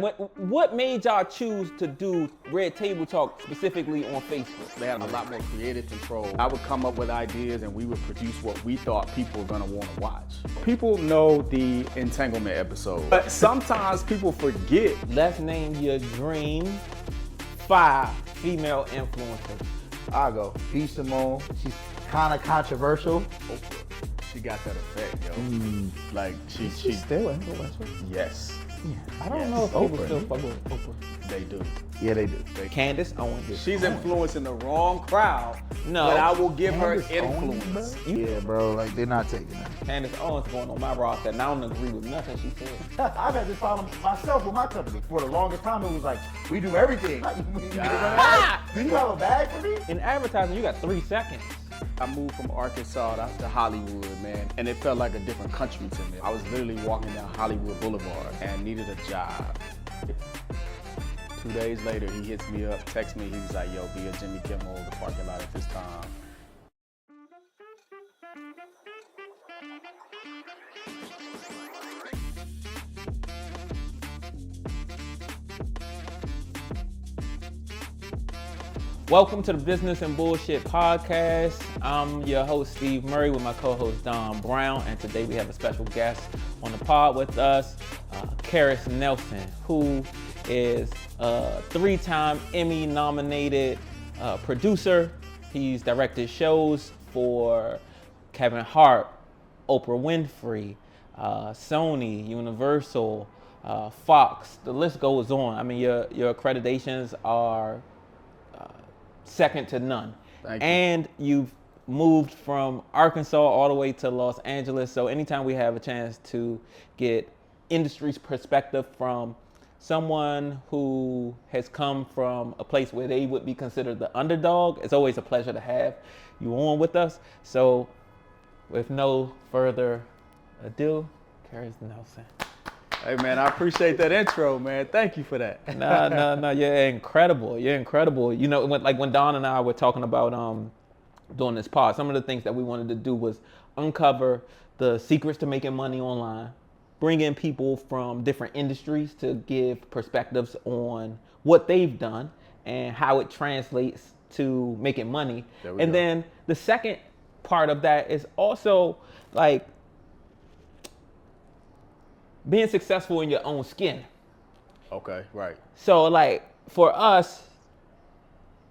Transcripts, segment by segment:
What made y'all choose to do Red Table Talk specifically on Facebook? They had a lot more creative control. I would come up with ideas and we would produce what we thought people were gonna wanna watch. People know the entanglement episode, but sometimes people forget. Let's name your dream 5 female influencers. I'll go. B. Simone. She's kind of controversial. Oprah. She got that effect, yo. Like she still influential. Yes. I don't know if people still fuck with Oprah. They do. Yeah, they do. Candace Owens. She's influencing the wrong crowd. No. But I will give her Candace influence. Owens, yeah, bro. Like, they're not taking that. Candace Owens going on my roster, and I don't agree with nothing she said. I've had this problem myself with my company. For the longest time, it was like, we do everything. Do you have a bag for me? In advertising, you got 3 seconds. I moved from Arkansas to Hollywood, man, and it felt like a different country to me. I was literally walking down Hollywood Boulevard and needed a job. 2 days later, he hits me up, texts me, he was like, yo, be at Jimmy Kimmel, the parking lot at this time. Welcome to the Business and Bullshit podcast. I'm your host, Steve Murray, with my co-host, Don Brown. And today we have a special guest on the pod with us, Karis Nelson, who is a 3-time Emmy-nominated producer. He's directed shows for Kevin Hart, Oprah Winfrey, Sony, Universal, Fox. The list goes on. I mean, your accreditations are second to none. Thank you. And you've moved from Arkansas all the way to Los Angeles. So anytime we have a chance to get industry's perspective from someone who has come from a place where they would be considered the underdog, it's always a pleasure to have you on with us. So with no further ado, Karis Nelson. Hey, man, I appreciate that intro, man. Thank you for that. No, you're incredible. You're incredible. You know, when Don and I were talking about doing this pod, some of the things that we wanted to do was uncover the secrets to making money online, bring in people from different industries to give perspectives on what they've done and how it translates to making money. And then the second part of that is also like being successful in your own skin. Okay, right. So like for us,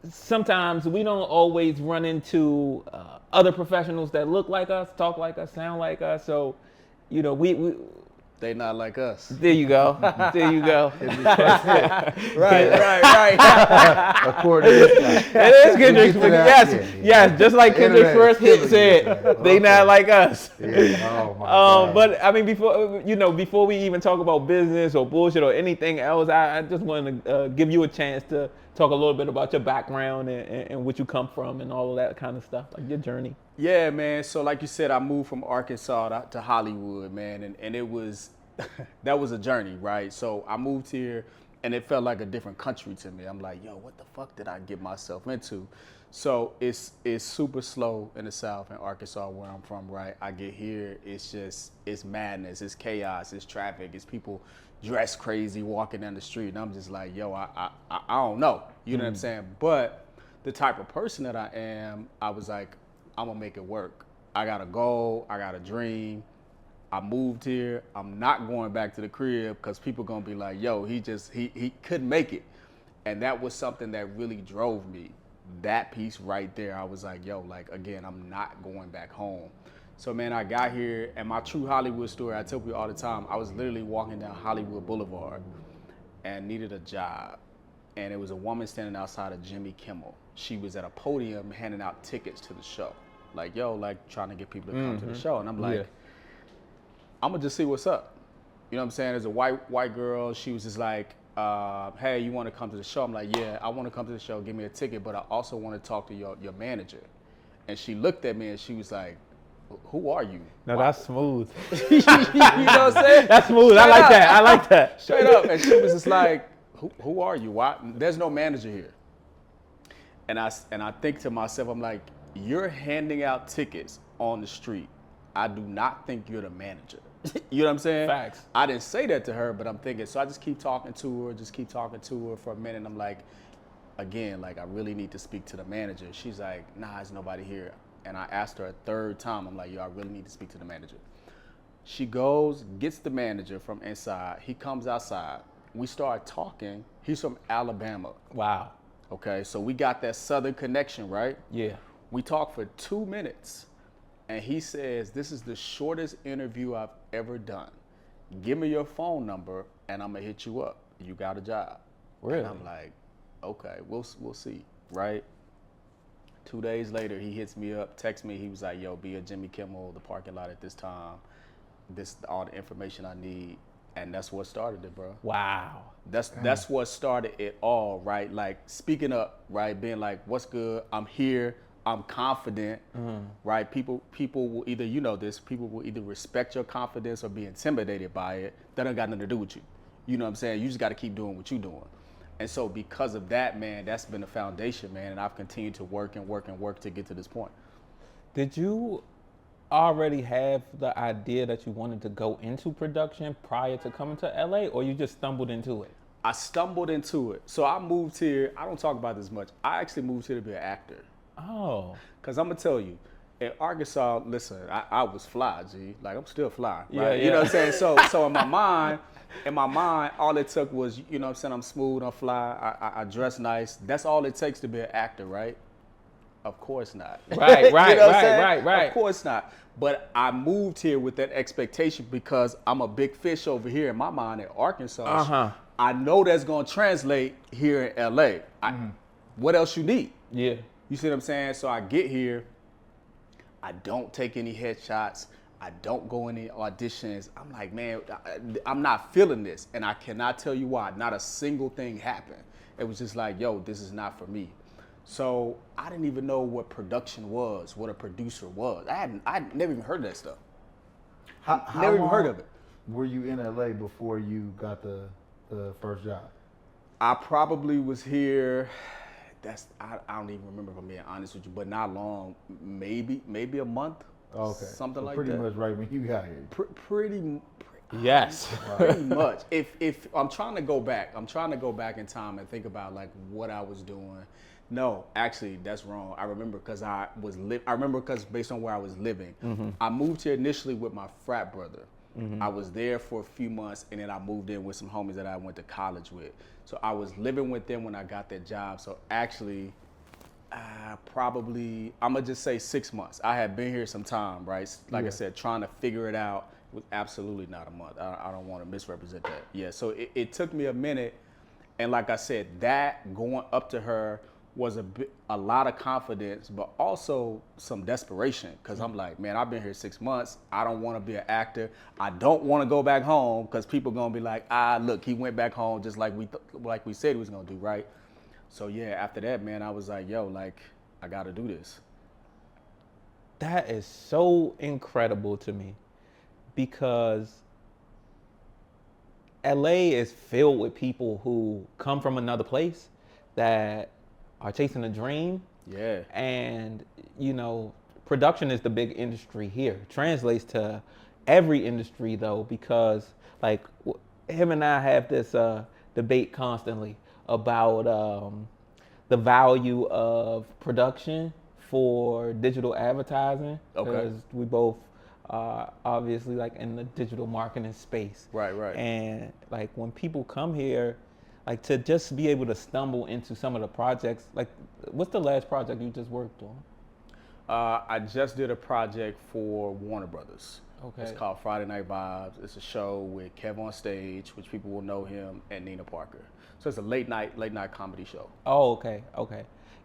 sometimes we don't always run into other professionals that look like us, talk like us, sound like us. So, you know, we They not like us. there you go. There you go. Right. According to this guy. It is Kendrick's. Yes, just like Kendrick's first hit said, they not like us. Yeah. Oh my God. But I mean, before we even talk about business or bullshit or anything else, I just want to give you a chance to talk a little bit about your background and what you come from and all of that kind of stuff, like your journey. Yeah, man. So like you said, I moved from Arkansas to Hollywood, man. And it was, that was a journey, right? So I moved here and it felt like a different country to me. I'm like, yo, what the fuck did I get myself into? So it's super slow in the South, in Arkansas, where I'm from, right? I get here, it's madness, it's chaos, it's traffic, it's people dressed crazy walking down the street. And I'm just like, yo, I don't know. You know what I'm saying? But the type of person that I am, I was like, I'm gonna make it work. I got a goal, I got a dream. I moved here, I'm not going back to the crib because people gonna be like, yo, he couldn't make it. And that was something that really drove me. That piece right there, I was like, yo, like, again, I'm not going back home. So, man, I got here, and my true Hollywood story, I tell people all the time, I was literally walking down Hollywood Boulevard and needed a job. And it was a woman standing outside of Jimmy Kimmel. She was at a podium handing out tickets to the show. Like, yo, like, trying to get people to come to the show. And I'm like, I'm gonna just see what's up. You know what I'm saying? There's a white girl, she was just like, hey, you wanna come to the show? I'm like, yeah, I wanna come to the show, give me a ticket, but I also wanna talk to your manager. And she looked at me and she was like, who are you? No, that's smooth. You know what I'm saying? That's smooth. I like that. Straight up. And she was just like, who are you? Why? There's no manager here. And I think to myself, I'm like, you're handing out tickets on the street. I do not think you're the manager. You know what I'm saying? Facts. I didn't say that to her, but I'm thinking, so I just keep talking to her for a minute. And I'm like, again, like, I really need to speak to the manager. She's like, nah, there's nobody here. And I asked her a third time. I'm like, yo, I really need to speak to the manager. She goes, gets the manager from inside. He comes outside. We start talking. He's from Alabama. Wow. Okay, so we got that Southern connection, right? Yeah. We talked for 2 minutes. And he says, this is the shortest interview I've ever done. Give me your phone number and I'm gonna hit you up. You got a job. Really? And I'm like, okay, we'll see, right? 2 days later, he hits me up, texts me. He was like, yo, be at Jimmy Kimmel, the parking lot at this time. This all the information I need. And that's what started it, bro. Wow. That's what started it all, right? Like speaking up, right? Being like, what's good? I'm here. I'm confident, right? People will either, you know this, people will either respect your confidence or be intimidated by it. That ain't got nothing to do with you. You know what I'm saying? You just got to keep doing what you're doing. And so because of that, man, that's been the foundation, man. And I've continued to work to get to this point. Did you already have the idea that you wanted to go into production prior to coming to LA, or you just stumbled into it? I stumbled into it. So I moved here. I don't talk about this much. I actually moved here to be an actor. Oh. Because I'm going to tell you, in Arkansas, listen, I was fly, G. Like, I'm still fly, right? Yeah. You know what I'm saying? So in my mind, all it took was, you know what I'm saying, I'm smooth, I'm fly, I dress nice. That's all it takes to be an actor, right? Of course not. Right, You know what I'm saying? right. Of course not. But I moved here with that expectation because I'm a big fish over here in my mind in Arkansas. Uh-huh. I know that's going to translate here in LA. What else you need? Yeah. You see what I'm saying? So I get here, I don't take any headshots, I don't go any auditions. I'm like, man, I'm not feeling this. And I cannot tell you why. Not a single thing happened. It was just like, yo, this is not for me. So I didn't even know what production was, what a producer was. I'd never even heard of that stuff. How Never even heard long of it. Were you in LA before you got the first job? I probably was here. I don't even remember if I'm being honest with you, but not long. Maybe a month. Okay. Something like pretty that. much right when you got here. Pretty Yes. Pretty much. If I'm trying to go back in time and think about like what I was doing. No, actually, that's wrong. I remember because based on where I was living, I moved here initially with my frat brother. I was there for a few months, and then I moved in with some homies that I went to college with. So I was living with them when I got that job. So actually, probably, I'm gonna just say 6 months. I had been here some time, right? Like I said, trying to figure it out. It was absolutely not a month. I don't want to misrepresent that. Yeah, so it took me a minute. And like I said, that going up to her was a lot of confidence, but also some desperation. Because I'm like, man, I've been here 6 months. I don't want to be an actor. I don't want to go back home because people going to be like, look, he went back home just like we said he was going to do, right? So yeah, after that, man, I was like, yo, like, I got to do this. That is so incredible to me because LA is filled with people who come from another place that are chasing a dream. Yeah. And, you know, production is the big industry here. Translates to every industry, though, because, like, him and I have this debate constantly about the value of production for digital advertising. Okay. Because we both are obviously, like, in the digital marketing space. Right. And, like, when people come here, like, to just be able to stumble into some of the projects, like, what's the last project you just worked on? I just did a project for Warner Brothers. Okay. It's called Friday Night Vibes. It's a show with Kevin on stage, which people will know him, and Nina Parker. So it's a late night comedy show. Oh, okay.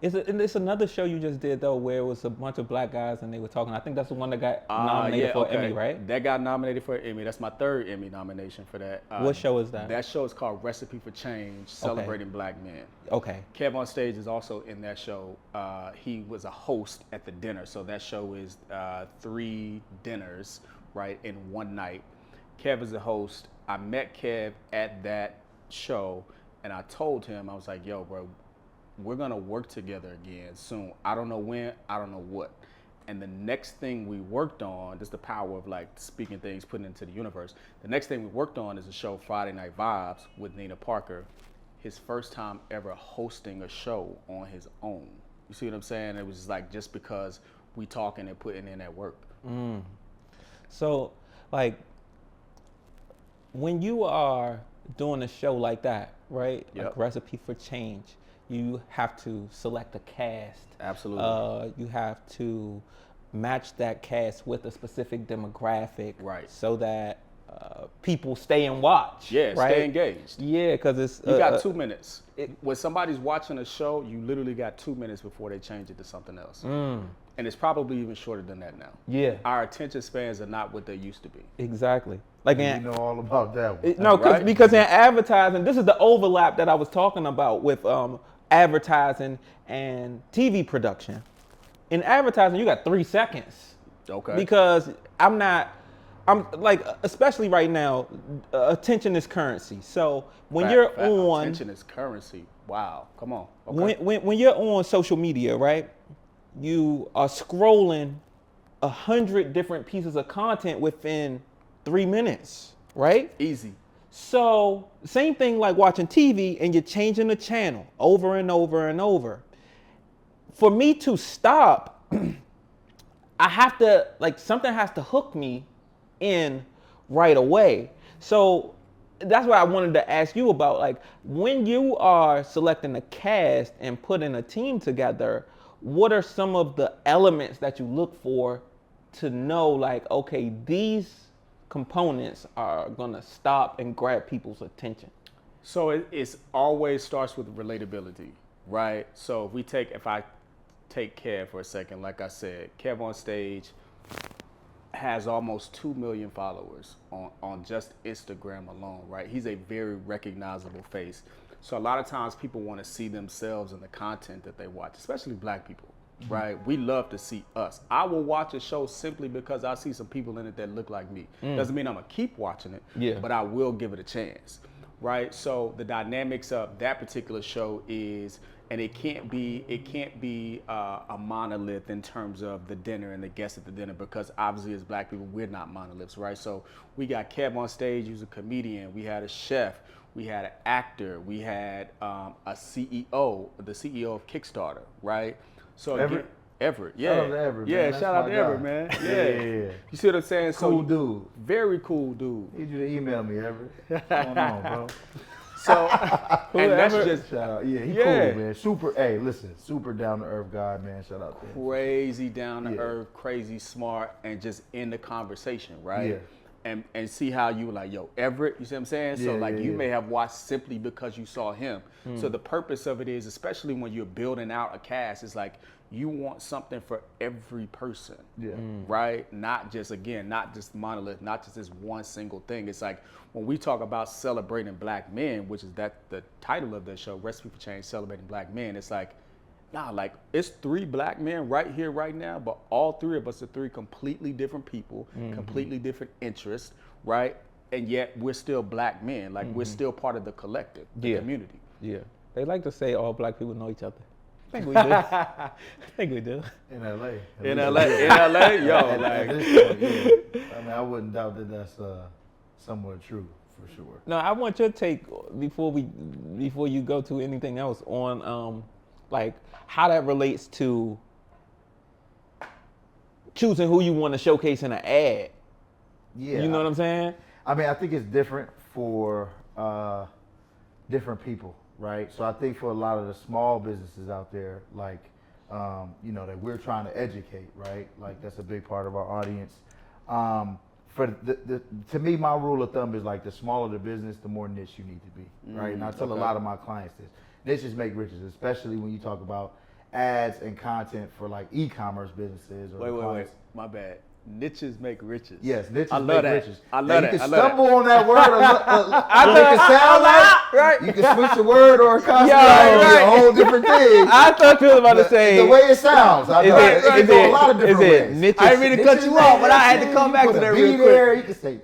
And it's another show you just did, though, where it was a bunch of black guys and they were talking. I think that's the one that got nominated for an Emmy, right? That got nominated for an Emmy. That's my third Emmy nomination for that. What show is that? That show is called Recipe for Change, Celebrating Black Men. Okay. Kev on Stage is also in that show. He was a host at the dinner. So that show is 3 dinners, right, in one night. Kev is the host. I met Kev at that show, and I told him, I was like, yo, bro, we're going to work together again soon. I don't know when, I don't know what. And the next thing we worked on, this is the power of like speaking things, putting into the universe. The next thing we worked on is a show, Friday Night Vibes, with Nina Parker. His first time ever hosting a show on his own. You see what I'm saying? It was like just because we talking and putting in that work. So, like, when you are doing a show like that, right? Yep. Like Recipe for Change, you have to select a cast. Absolutely. You have to match that cast with a specific demographic, Right. So that people stay and watch. Yeah, right? stay engaged. Yeah, because it's You got 2 minutes. When somebody's watching a show, you literally got 2 minutes before they change it to something else. And it's probably even shorter than that now. Yeah, Our attention spans are not what they used to be. exactly. Like You know all about that one. No, Right. because in advertising, this is the overlap that I was talking about with advertising and TV production. In advertising, you got 3 seconds. Okay. Because I'm like, especially right now, attention is currency. So when you're on, attention is currency. Wow. Come on. Okay. when you're on social media, right, you are scrolling 100 different pieces of content within 3 minutes, right? Easy. So same thing like watching TV and you're changing the channel over and over and over. For me to stop, I have to, like, something has to hook me in right away. So that's what I wanted to ask you about. Like, when you are selecting a cast and putting a team together, what are some of the elements that you look for to know, like, okay, these components are gonna stop and grab people's attention? So it's always starts with relatability, right? So if I take Kev for a second, like I said, Kev on stage has almost 2 million followers on just Instagram alone, right? He's a very recognizable face. So a lot of times people want to see themselves in the content that they watch, especially Black people, right? We love to see us. I will watch a show simply because I see some people in it that look like me. Doesn't mean I'm gonna keep watching it, but I will give it a chance, right? So the dynamics of that particular show is, and it can't be a monolith in terms of the dinner and the guests at the dinner, because obviously as Black people, we're not monoliths, right? So we got Kev on stage, who's a comedian. We had a chef. We had an actor. We had a CEO, the CEO of Kickstarter, right? So Everett, yeah. Shout out to Everett, yeah, man. shout That's out my to Everett, guy. man. Yeah. You see what I'm saying? Cool dude. Very cool dude. Need you to email me, Everett. What's going on, bro? So, and that's just Shout out. Yeah, he Yeah. cool, man. Super down to earth guy, man. Shout out to him. crazy down to earth, crazy smart, and just in the conversation, right? Yeah. And see how you were like, yo, Everett, you see what I'm saying? So Yeah, like yeah, you yeah. may have watched simply because you saw him. So the purpose of it is, especially when you're building out a cast, it's like you want something for every person. Yeah. Right? Not just monolith, not just this one single thing. It's like when we talk about celebrating Black men, which is the title of the show, Recipe for Change, Celebrating Black Men, it's like, nah, like it's 3 Black men right here, right now, but all 3 of us are 3 completely different people, completely different interests, right? And yet we're still Black men, like we're still part of the collective, the community. Yeah. They like to say all Black people know each other. I think we do. I think we do. In LA. In LA, yo, At like, this point, yeah. I mean, I wouldn't doubt that that's somewhat true, for sure. No, I want your take before you go to anything else on like how that relates to choosing who you want to showcase in an ad. Yeah. You know what I'm saying? I mean, I think it's different for different people, right? So I think for a lot of the small businesses out there, like, that we're trying to educate, right? Like that's a big part of our audience. To me, my rule of thumb is like the smaller the business, the more niche you need to be, right? And I tell a lot of my clients this. Niches make riches, especially when you talk about ads and content for like e-commerce businesses or wait, my bad. Niches make riches. Yes, niches I love make that. riches. I love now, that. You I can love stumble that. on that word. It can sound like right. you can switch a word or a concept Yeah, and right. a whole different thing. I thought you were about to say The way it sounds. I know. It can go a lot of different ways. niches? I didn't mean to cut you off, but I had to come back to that real quick. You can say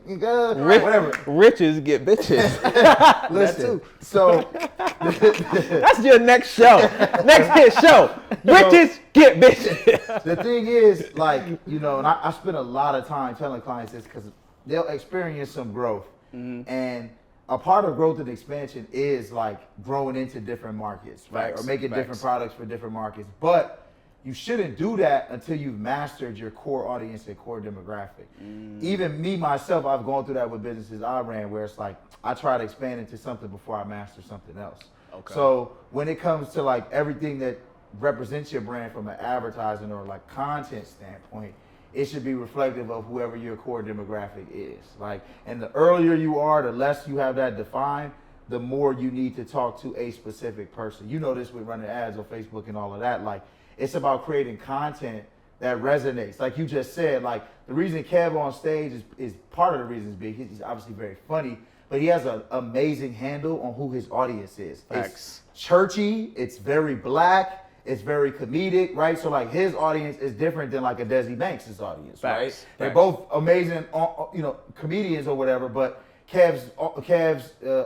whatever. Riches get bitches. Listen, so That's your next show. Next hit show. Bitches get bitches. The thing is, like, you know, and I spend a lot of time telling clients this because they'll experience some growth. And a part of growth and expansion is like growing into different markets, right? Or making different products for different markets. But you shouldn't do that until you've mastered your core audience and core demographic. Even me, myself, I've gone through that with businesses I ran where it's like, I try to expand into something before I master something else. Okay. So when it comes to like everything that represents your brand from an advertising or like content standpoint, it should be reflective of whoever your core demographic is. Like, and the earlier you are, the less you have that defined, the more you need to talk to a specific person. You know this with running ads on Facebook and all of that. Like, it's about creating content that resonates. Like you just said, like the reason Kev on stage is part of the reason he's big. He's obviously very funny, but he has an amazing handle on who his audience is. It's churchy, it's very black, it's very comedic, right? So like his audience is different than like a Desi Banks' audience, right? They're both amazing, you know, comedians or whatever, but Kev's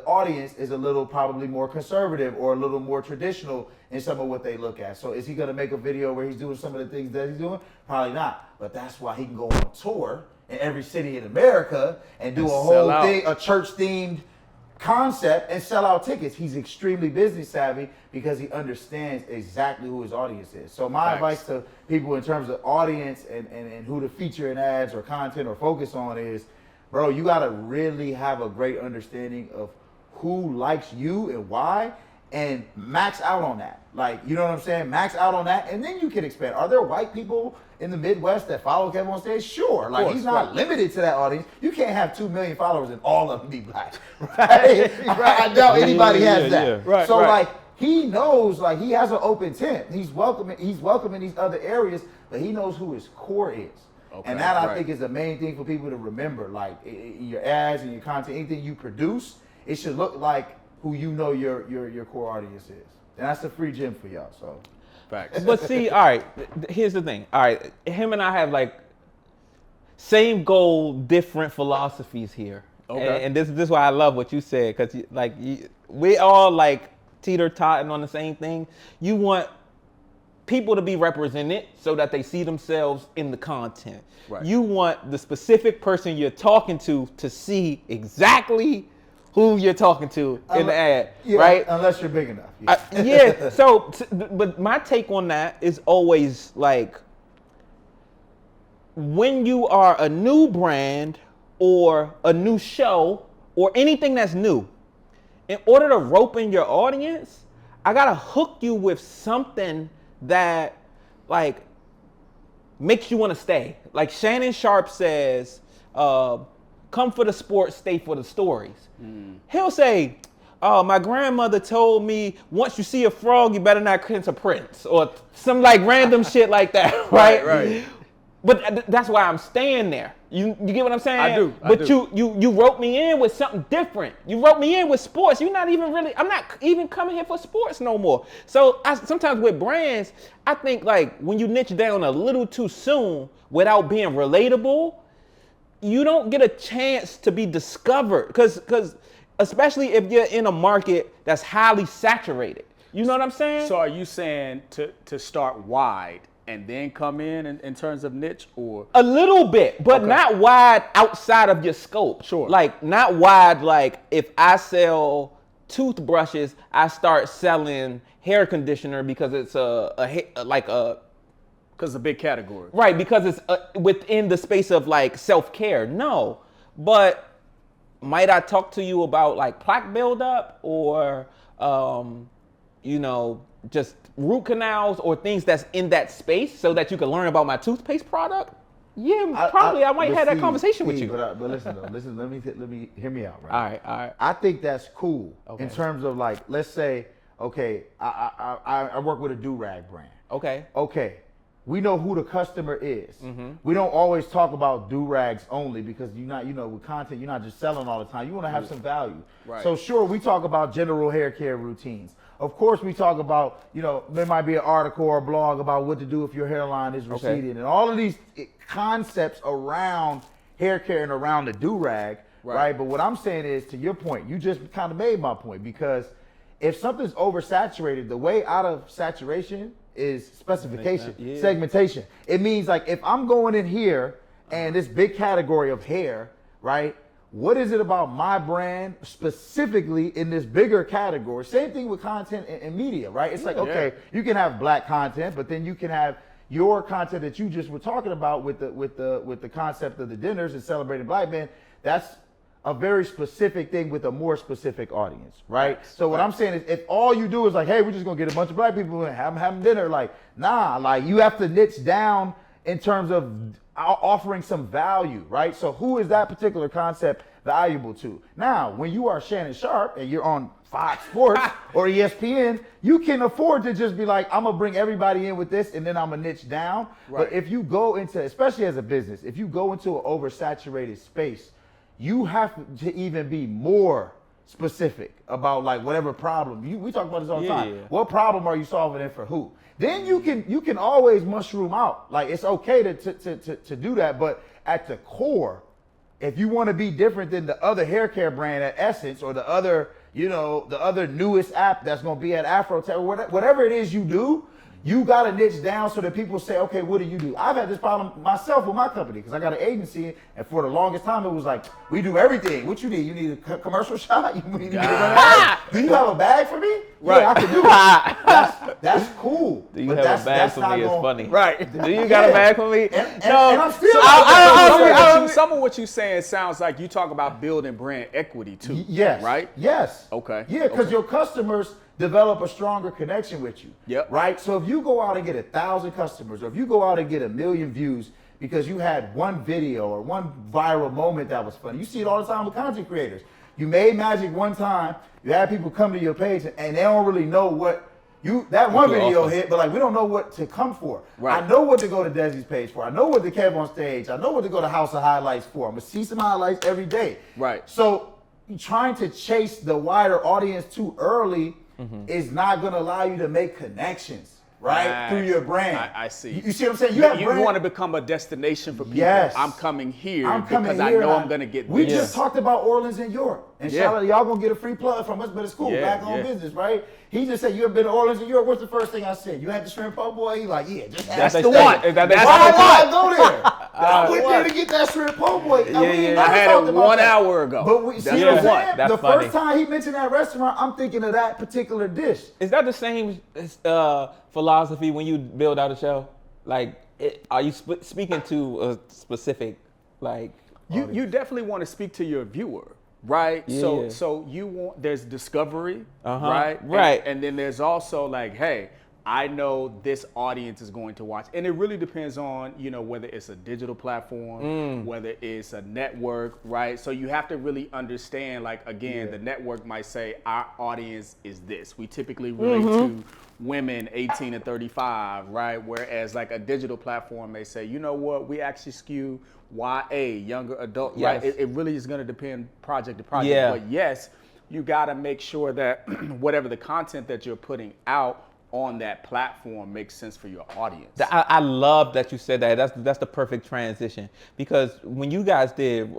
audience is a little probably more conservative or a little more traditional in some of what they look at. So is he gonna make a video where he's doing some of the things that he's doing? Probably not, but that's why he can go on tour in every city in America and do a whole thing, a church-themed concept and sell out tickets. He's extremely business savvy because he understands exactly who his audience is. So my advice to people in terms of audience and who to feature in ads or content or focus on is, bro, you gotta really have a great understanding of who likes you and why, and max out on that. Like, you know what I'm saying? Max out on that, and then you can expand. Are there white people in the Midwest that follow Kevin on stage? Sure. Like, he's not limited to that audience. You can't have 2 million following and all of them be black, right? I doubt anybody has that. Right, so like, he knows, like, he has an open tent. He's welcoming these other areas, but he knows who his core is. Okay, and that I think is the main thing for people to remember. Like your ads and your content, anything you produce, it should look like who you know your core audience is. And that's a free gym for y'all. So, facts. But see, all right, here's the thing. All right, him and I have like same goal, different philosophies here. Okay. And this is why I love what you said, because like we all like teeter-totting on the same thing. You want people to be represented so that they see themselves in the content. Right. You want the specific person you're talking to see exactly who you're talking to in the ad, right? Unless you're big enough. So, but my take on that is always like, when you are a new brand or a new show or anything that's new, in order to rope in your audience, I gotta hook you with something that like makes you want to stay. Like Shannon Sharp says, come for the sports, stay for the stories. He'll say, my grandmother told me once you see a frog, you better not kiss a prince, or some like random shit like that, right? But that's why I'm staying there. You get what I'm saying? I do. But you wrote me in with something different. You wrote me in with sports. I'm not even coming here for sports no more. So sometimes with brands, I think like when you niche down a little too soon without being relatable, you don't get a chance to be discovered. Because especially if you're in a market that's highly saturated. You know what I'm saying? So are you saying to start wide and then come in terms of niche, or? A little bit, but not wide outside of your scope. Sure. Like not wide, like if I sell toothbrushes, I start selling hair conditioner because it's because it's a big category. Right, because it's within the space of like self-care. No, but might I talk to you about like plaque buildup or, just root canals or things that's in that space so that you can learn about my toothpaste product? Yeah, I might have that conversation with you. But listen, let me hear me out, right? All right. I think that's cool in terms of like, let's say, I work with a do-rag brand. Okay. We know who the customer is. Mm-hmm. We don't always talk about do-rags only because you're not, with content, you're not just selling all the time. You want to have some value. Right. So sure, we talk about general hair care routines. Of course, we talk about, there might be an article or a blog about what to do if your hairline is receding and all of these concepts around hair care and around the do-rag, right? But what I'm saying is, to your point, you just kind of made my point, because if something's oversaturated, the way out of saturation is specification, Yeah. segmentation. It means like if I'm going in here and this big category of hair, right? What is it about my brand specifically in this bigger category? Same thing with content and media, right? It's like, okay, you can have black content, but then you can have your content that you just were talking about with the concept of the dinners and celebrating black men. That's a very specific thing with a more specific audience, right? So what I'm saying is, if all you do is like, hey, we're just gonna get a bunch of black people and have them dinner, like, nah, like you have to niche down in terms of offering some value, right? So who is that particular concept valuable to? Now, when you are Shannon Sharp and you're on Fox Sports or ESPN, you can afford to just be like, I'm gonna bring everybody in with this and then I'm gonna niche down. Right. But if you go into, especially as a business, if you go into an oversaturated space, you have to even be more specific about like whatever problem. We talk about this all the time. What problem are you solving and for who? Then you can always mushroom out. Like it's okay to do that, but at the core, if you want to be different than the other hair care brand at Essence or the other, the other newest app that's gonna be at Afrotech, whatever it is you do, you gotta niche down so that people say, okay, what do you do? I've had this problem myself with my company because I got an agency, and for the longest time it was like, we do everything. What you need? You need a commercial shot? You need to do you have a bag for me? Right. Yeah, I can do it. That's cool. Do you have a bag for me? It's funny. Right. Do you got a bag for me? And I'm still some of what you're saying sounds like you talk about building brand equity too. Yes. Right? Yes. Okay. Yeah, because your customers develop a stronger connection with you. Yep. Right? So if you go out and get 1,000 customers, or if you go out and get 1 million views because you had one video or one viral moment that was funny, you see it all the time with content creators. You made magic one time, you had people come to your page and they don't really know what that one video hit, but like we don't know what to come for. Right. I know what to go to Desi's page for. I know what to Kev on stage. I know what to go to House of Highlights for. I'm gonna see some highlights every day. Right. So trying to chase the wider audience too early is not going to allow you to make connections, right? Through your brand. I see. You see what I'm saying? You want to become a destination for people. Yes. I'm coming here because I know I'm going to get this. We just talked about Orleans and York. And shout out, y'all going to get a free plug from us, but it's cool. Black on business, right? He just said, you ever been to Orleans and York? What's the first thing I said? You had the shrimp po' boy? He like, yeah, just that's the one. That's why I go there. I went there to get that shrimp po' boy. I had it 1 hour ago. But we, see what I'm saying? That's the funny. first time he mentioned that restaurant, I'm thinking of that particular dish. Is that the same philosophy when you build out a show? Like, are you speaking to a specific, like... You definitely want to speak to your viewer. Right. Yeah. So you want, there's discovery, right? Right. And then there's also like, hey, I know this audience is going to watch. And it really depends on, whether it's a digital platform, whether it's a network, right? So you have to really understand, like, again, the network might say our audience is this. We typically relate to women 18 to 35, right? Whereas like a digital platform may say, you know what, we actually skew YA, younger adult, right? It really is going to depend project to project. Yeah. But yes, you got to make sure that whatever the content that you're putting out on that platform makes sense for your audience. I love that you said that. That's the perfect transition, because when you guys did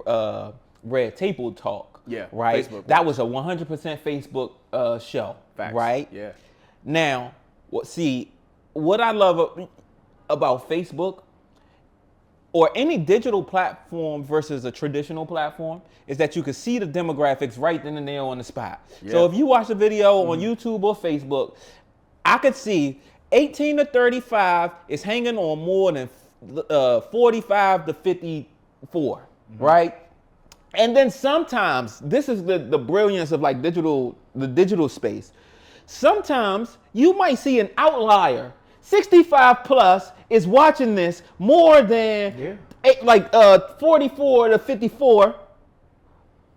Red Table Talk, right? Facebook, that was a 100% Facebook show, Facts. Right? Yeah. Now, what I love about Facebook or any digital platform versus a traditional platform is that you can see the demographics right then and there on the spot. Yeah. So if you watch a video on YouTube or Facebook, I could see 18 to 35 is hanging on more than 45 to 54, right? And then sometimes, this is the brilliance of like the digital space. Sometimes you might see an outlier. 65 plus is watching this more than 44 to 54,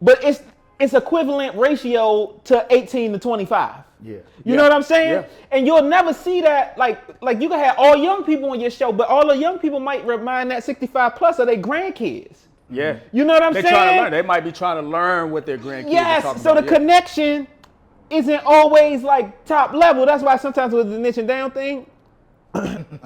but it's equivalent ratio to 18 to 25. Yeah. You know what I'm saying? Yeah. And you'll never see that, like you can have all young people on your show, but all the young people might remind that 65 plus of their grandkids. Yeah. You know what I'm saying? Trying to learn. They might be trying to learn what their grandkids are talking so about. the connection isn't always like top level. That's why sometimes with the niching down thing,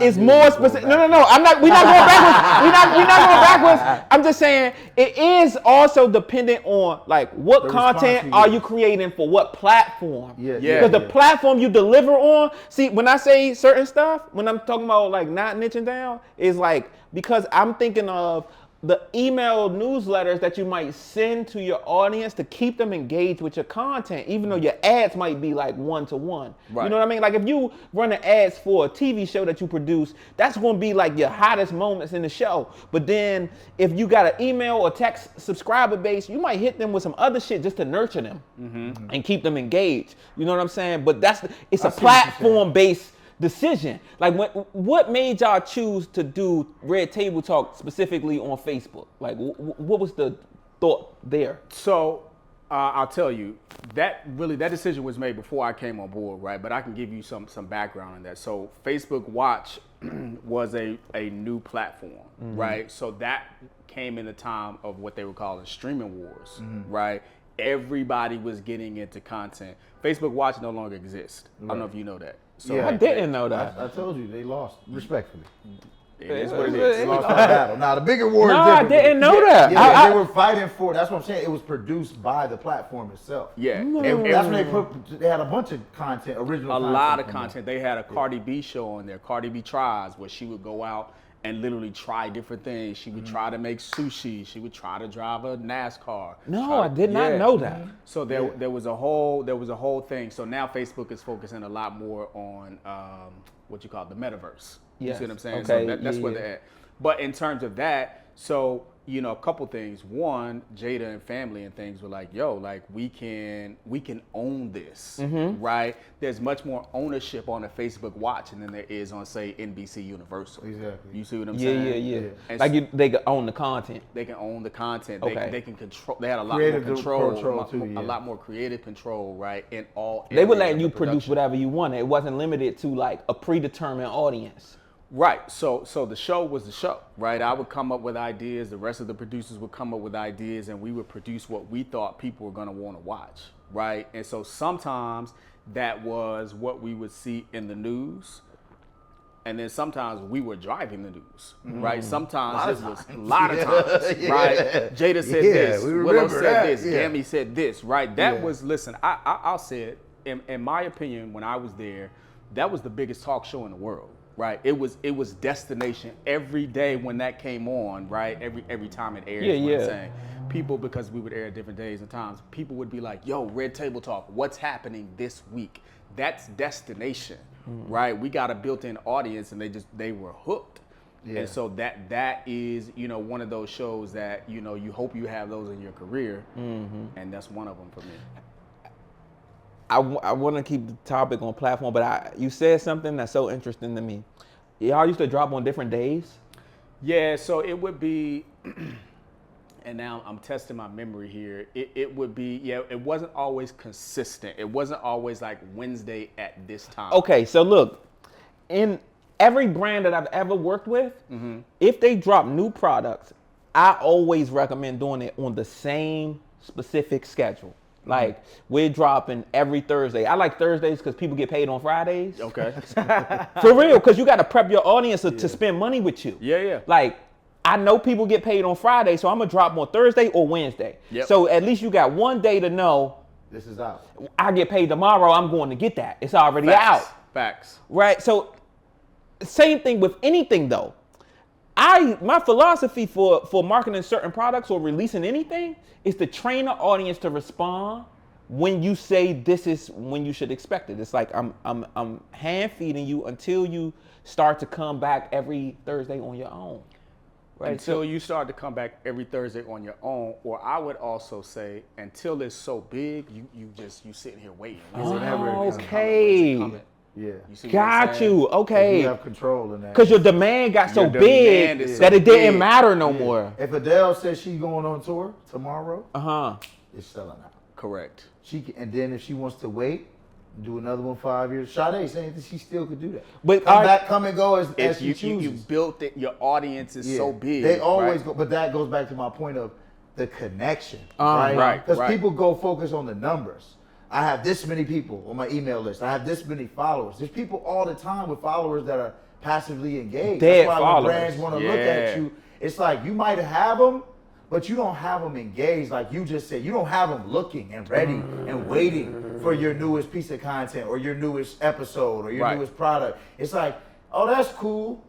It's more specific. No. We're not going backwards. We're not going backwards. I'm just saying it is also dependent on like what content are you creating for what platform. Yeah. Because the platform you deliver on. See, when I say certain stuff, when I'm talking about like not niching down, is like because I'm thinking of the email newsletters that you might send to your audience to keep them engaged with your content, even though your ads might be like one-to-one. Right. You know what I mean? Like if you run the ads for a TV show that you produce, that's going to be like your hottest moments in the show. But then if you got an email or text subscriber base, you might hit them with some other shit just to nurture them and keep them engaged. You know what I'm saying? But it's a platform-based decision. Like what made y'all choose to do Red Table Talk specifically on Facebook? Like what was the thought there? So I'll tell you that decision was made before I came on board, right? But I can give you some background on that. So Facebook Watch was a new platform, right? So that came in the time of what they were calling streaming wars, right? Everybody was getting into content. Facebook Watch no longer exists. I don't know if you know that. So I didn't know that. I told you they lost respectfully. it is what it is. They lost the battle. Now the bigger war is No, different. I didn't know that. Yeah, they were fighting for. That's what I'm saying. It was produced by the platform itself. Yeah. And that's when they had a bunch of content, original. A content lot of from content. They had a Cardi B show on there, Cardi B Tries, where she would go out and literally try different things. She would try to make sushi. She would try to drive a NASCAR. No, I did not know that. So there was a whole thing. So now Facebook is focusing a lot more on what you call the metaverse. You Yes. see what I'm saying? Okay, So that's where yeah. they're at. But in terms of that, so a couple things. One, Jada and family and things were like, yo, like we can own this, right? There's much more ownership on a Facebook Watch than there is on, say, NBC Universal. Exactly. You see what I'm saying? Yeah. And Like they could own the content. they can own the content. Okay. They can control. They had a lot Creative more control too, yeah. a lot more creative control, right? In all They would areas let you of produce production. whatever you wanted. It wasn't limited to like a predetermined audience. Right. So the show was the show, right? I would come up with ideas. The rest of the producers would come up with ideas, and we would produce what we thought people were going to want to watch, right? And so sometimes that was what we would see in the news. And then sometimes we were driving the news, right? Sometimes it was a lot of times, right? Jada said this, we Willow remember said that, this, yeah. Gammy said this, right? That was, listen, I'll say it, in my opinion, when I was there, that was the biggest talk show in the world, right? It was destination every day when that came on, right? Every time it aired, is what I'm saying. People, because we would air at different days and times, people would be like, yo, Red Table Talk, what's happening this week? That's destination, right? We got a built-in audience, and they were hooked. Yeah. And so that is, one of those shows that, you hope you have those in your career, and that's one of them for me. I want to keep the topic on platform, but you said something that's so interesting to me. Y'all used to drop on different days? Yeah, so it would be, and now I'm testing my memory here. It would be, it wasn't always consistent. It wasn't always like Wednesday at this time. Okay, so look, in every brand that I've ever worked with, if they drop new products, I always recommend doing it on the same specific schedule. Like, we're dropping every Thursday. I like Thursdays because people get paid on Fridays. Okay. For real, because you got to prep your audience to spend money with you. Yeah. Like, I know people get paid on Friday, so I'm going to drop on Thursday or Wednesday. Yep. So at least you got one day to know, This is out. I get paid tomorrow, I'm going to get that. It's already out. Facts. Right? So same thing with anything though. My philosophy for marketing certain products or releasing anything is to train the audience to respond when you say this is when you should expect it. It's like I'm hand feeding you until you start to come back every Thursday on your own. Right? Until you start to come back every Thursday on your own, or I would also say until it's so big, you sitting here waiting. Okay. You see what I'm Got saying? you. Okay. You have control in that. Because your demand got so Your big demand is that so it didn't big. matter no more. If Adele says she's going on tour tomorrow, it's selling out. Correct. And then if she wants to wait, do another one 5 years. Sade saying that she still could do that. But come and go as If she you chooses. built it, your audience is so big. They always right? go, but that goes back to my point of the connection, right, right? Because right. people go focus on the numbers. I have this many people on my email list. I have this many followers. There's people all the time with followers that are passively engaged. Dead That's why followers. when brands want to look at you, it's like you might have them, but you don't have them engaged. Like you just said, you don't have them looking and ready and waiting for your newest piece of content or your newest episode or your newest product. It's like, oh, that's cool.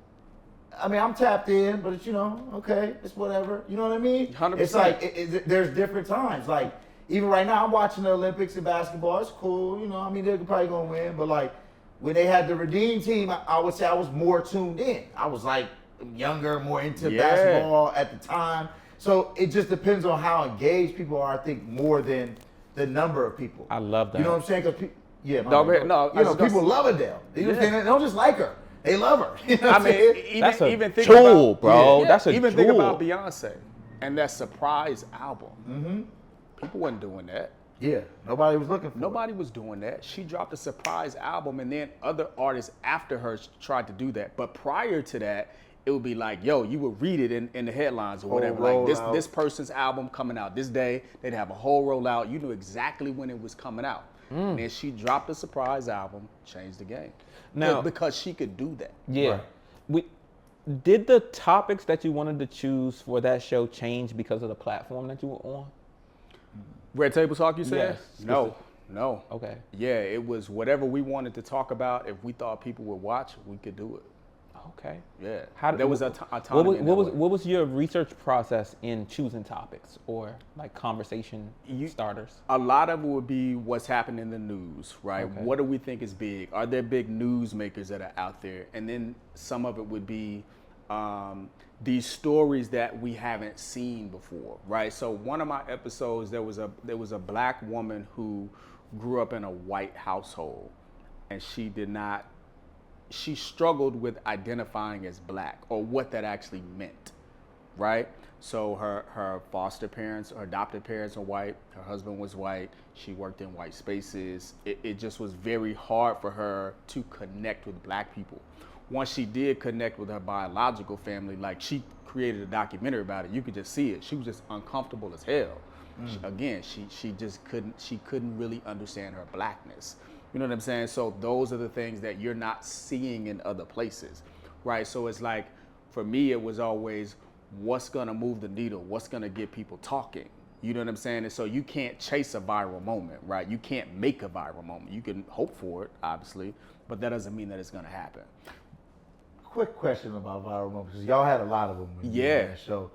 I mean, I'm tapped in, but it's, okay, it's whatever. You know what I mean? 100%. It's like, there's different times. Like, even right now, I'm watching the Olympics in basketball. It's cool, I mean, they're probably going to win, but like, when they had the Redeem team, I would say I was more tuned in. I was like younger, more into basketball at the time. So it just depends on how engaged people are, I think, more than the number of people. I love that. You know what I'm saying? Cause people love Adele. They don't just like her. They love her. You know what even think jewel, about, bro. That's a even jewel. think about Beyonce and that surprise album. Mm-hmm. People wasn't doing that. Yeah, nobody was looking for Nobody was doing that. She dropped a surprise album, and then other artists after her tried to do that. But prior to that, it would be like, yo, you would read it in the headlines or whatever. Like this person's album coming out this day. They'd have a whole rollout. You knew exactly when it was coming out. And then she dropped a surprise album, changed the game. Now, because she could do that. Yeah. Right. Did the topics that you wanted to choose for that show change because of the platform that you were on? Red Table Talk, you said? Yes. No. Okay. Yeah, it was whatever we wanted to talk about. If we thought people would watch, we could do it. Okay. Yeah. There was autonomy. What was your research process in choosing topics or like conversation starters? A lot of it would be what's happening in the news, right? Okay. What do we think is big? Are there big news makers that are out there? And then some of it would be these stories that we haven't seen before, right? So one of my episodes, there was a black woman who grew up in a white household, and she struggled with identifying as black or what that actually meant, right? So her foster parents, her adopted parents are white, her husband was white, she worked in white spaces. It just was very hard for her to connect with black people. Once she did connect with her biological family, like she created a documentary about it, you could just see it. She was just uncomfortable as hell. She couldn't really understand her blackness. You know what I'm saying? So those are the things that you're not seeing in other places, right? So it's like, for me, it was always, what's gonna move the needle? What's gonna get people talking? You know what I'm saying? And so you can't chase a viral moment, right? You can't make a viral moment. You can hope for it, obviously, but that doesn't mean that it's gonna happen. Quick question about viral moments, because y'all had a lot of them when you were on that show.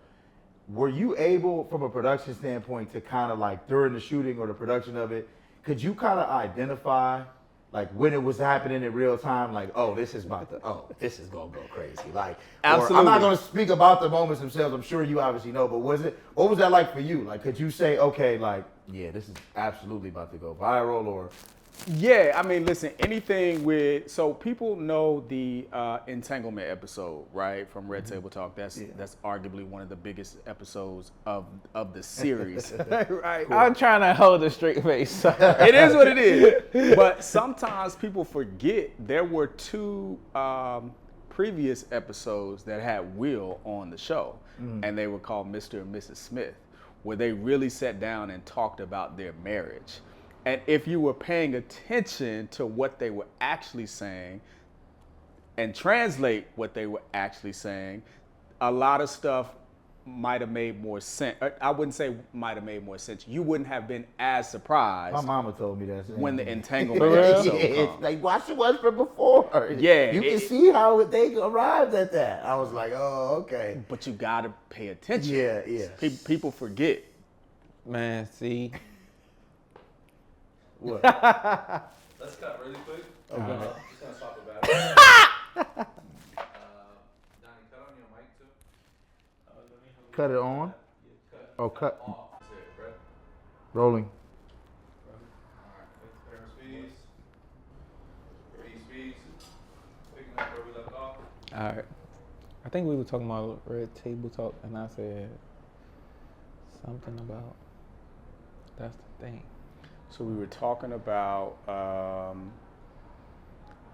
Were you able, from a production standpoint, to kind of like during the shooting or the production of it, could you kind of identify like when it was happening in real time, like, this is gonna go crazy. Like, absolutely. I'm not gonna speak about the moments themselves, I'm sure you obviously know, but what was that like for you? Like, could you say, okay, like, yeah, this is absolutely about to go viral, or? Yeah, I mean, listen, anything so people know the entanglement episode, right, from Red Table Talk. That's arguably one of the biggest episodes of the series, right? Cool. I'm trying to hold a straight face. It is what it is. But sometimes people forget there were two previous episodes that had Will on the show, and they were called Mr. and Mrs. Smith, where they really sat down and talked about their marriage. And if you were paying attention to what they were actually saying and translate what they were actually saying, a lot of stuff might have made more sense. I wouldn't say might have made more sense. You wouldn't have been as surprised. My mama told me that. When the entanglement episode it's like, watch it once from before. Yeah. You can see how they arrived at that. I was like, oh, okay. But you got to pay attention. Yeah. People forget. Man, see. What? Let's cut really quick. Okay. Just gonna swap it back. Donnie, cut on your mic too. Cut it on? Yeah, cut. Oh, cut. Off. That's it, Brett. Rolling. Alright, speeds. Speeds. Picking up where we left off. All right. I think we were talking about Red Table Talk, and I said something about that's the thing. So we were talking about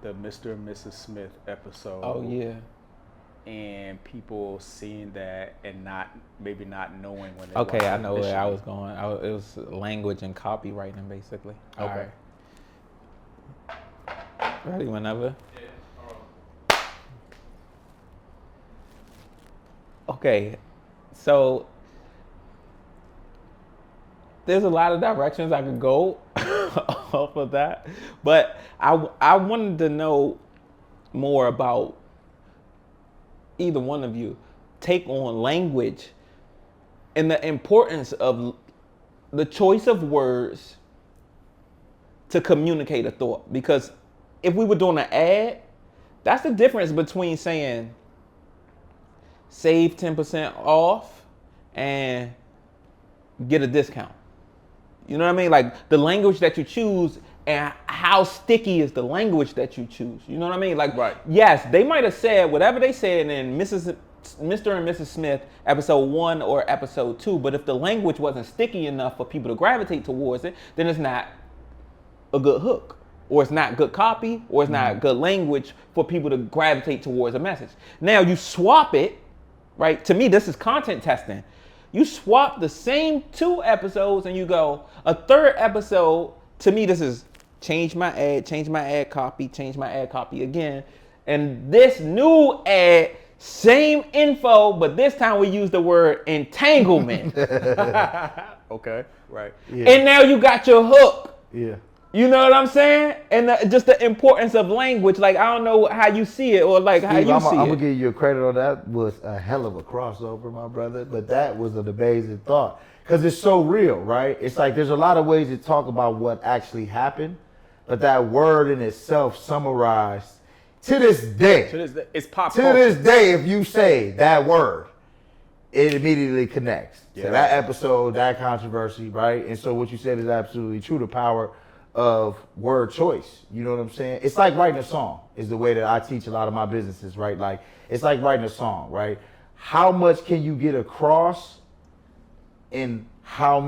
the Mr. and Mrs. Smith episode. Oh yeah. And people seeing that and maybe not knowing when they Okay, I know initially. where I was going. It was language and copywriting, basically. Okay. All right. Ready whenever. Yeah. Okay, so there's a lot of directions I could go off of that, but I wanted to know more about either one of you take on language and the importance of the choice of words to communicate a thought. Because if we were doing an ad, that's the difference between saying save 10% off and get a discount. You know what I mean? Like the language that you choose and how sticky is the language that you choose. You know what I mean? Like, Right. Yes, they might have said whatever they said in Mr. and Mrs. Smith episode 1 or episode 2, but if the language wasn't sticky enough for people to gravitate towards it, then it's not a good hook, or it's not good copy, or it's not good language for people to gravitate towards a message. Now you swap it, right? To me, this is content testing. You swap the same 2 episodes and you go, a third episode, to me, this is change my ad copy again. And this new ad, same info, but this time we use the word entanglement. Okay, right. Yeah. And now you got your hook. Yeah. You know what I'm saying? And just the importance of language. Like, I don't know how you see it or like how Steve, you I'm see gonna it. give you credit on that. Was a hell of a crossover, my brother. But that was an amazing thought because it's so real, right? It's like there's a lot of ways to talk about what actually happened, but that word in itself summarized to this day. It's pop To culture. this day, if you say that word, it immediately connects. Yeah. So that episode, that controversy, right? And so what you said is absolutely true. The power of word choice. You know what I'm saying? It's like writing a song is the way that I teach a lot of my businesses, right? Like it's like writing a song, right? How much can you get across in how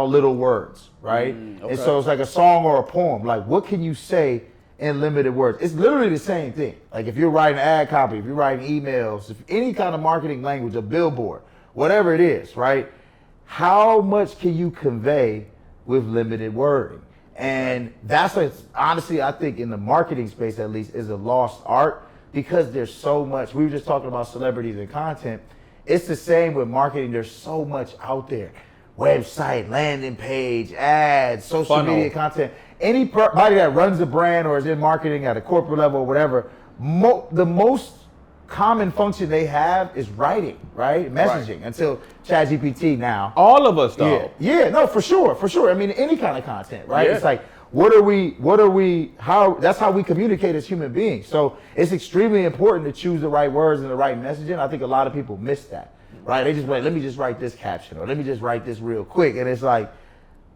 little words, right? Okay. And so it's like a song or a poem. Like what can you say in limited words? It's literally the same thing. Like if you're writing ad copy, if you're writing emails, if any kind of marketing language, a billboard, whatever it is, right? How much can you convey with limited wording? And that's what, honestly, I think in the marketing space at least is a lost art because there's so much. We were just talking about celebrities and content. It's the same with marketing. There's so much out there. Website, landing page, ads, social Funnel. media content. Anybody that runs a brand or is in marketing at a corporate level or whatever, the most common function they have is writing, right? Messaging until ChatGPT now. All of us, though. Yeah, no, for sure. I mean, any kind of content, right? Yeah. It's like, that's how we communicate as human beings. So it's extremely important to choose the right words and the right messaging. I think a lot of people miss that, right? They just like, let me just write this caption or let me just write this real quick. And it's like,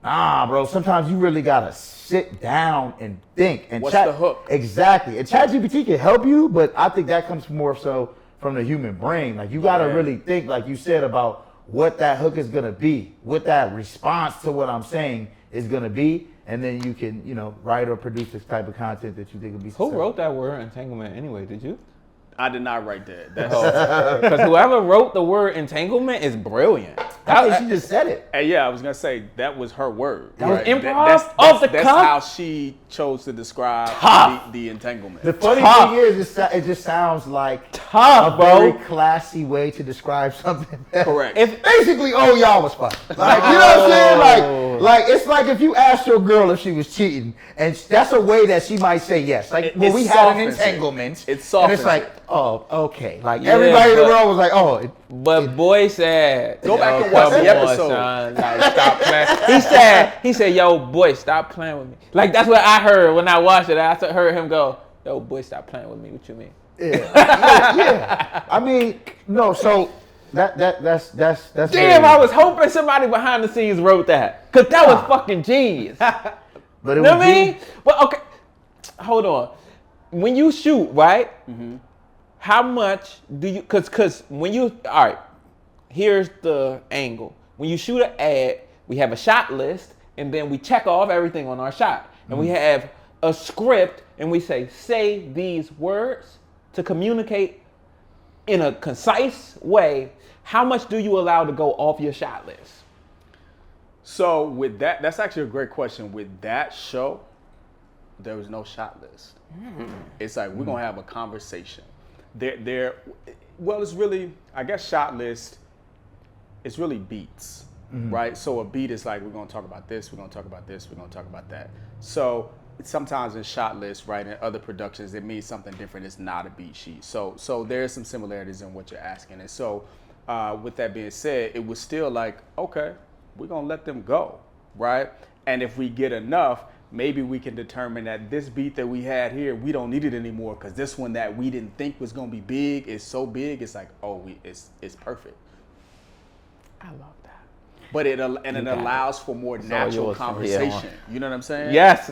nah, bro, sometimes you really gotta sit down and think. And What's the hook? Exactly. And ChatGPT can help you, but I think that comes more so from the human brain. Like you gotta really think, like you said, about what that hook is gonna be, what that response to what I'm saying is gonna be, and then you can, write or produce this type of content that you think will be Who successful. wrote that word entanglement anyway? Did you? I did not write that. Because whoever wrote the word entanglement is brilliant. I think she just said it. And yeah, I was gonna say that was her word. That was right? improv? Off the that's cuff? how she chose to describe the entanglement. The funny Tough. thing is, it just sounds like Tough, a bro. very classy way to describe something. Correct. If Basically, oh, y'all was fun. Like, you know what I'm saying? Like it's like if you asked your girl if she was cheating, and that's a way that she might say yes. Like, It well, we had an softens it. entanglement. It and softens it's like, it. oh, okay. Like Yeah, everybody in the but- world was like, oh, But boy said, Go back "Yo, and watch come the on, episode." son. Like, stop playing. He said, yo, boy, stop playing with me. Like, that's what I heard when I watched it. I heard him go, yo, boy, stop playing with me. What you mean? yeah. I mean, no. So that's Damn, very- I was hoping somebody behind the scenes wrote that. Because that was fucking genius. But it You know was what I mean? Well, okay. Hold on. When you shoot, right? How much do you, because when you, all right, here's the angle. When you shoot an ad, we have a shot list, and then we check off everything on our shot. And we have a script, and we say these words to communicate in a concise way. How much do you allow to go off your shot list? So with that, that's actually a great question. With that show, there was no shot list. It's like we're gonna have a conversation, well, it's really, I guess shot list, it's really beats, right? So a beat is like, we're gonna talk about this, we're gonna talk about this, we're gonna talk about that. So sometimes in shot list, right, in other productions, it means something different. It's not a beat sheet. So there's some similarities in what you're asking. And so with that being said, it was still like, okay, we're gonna let them go, right? And if we get enough, maybe we can determine that this beat that we had here, we don't need it anymore because this one that we didn't think was gonna be big is so big. It's like, it's perfect. I love that. But it allows for more natural conversation. You know what I'm saying? Yes.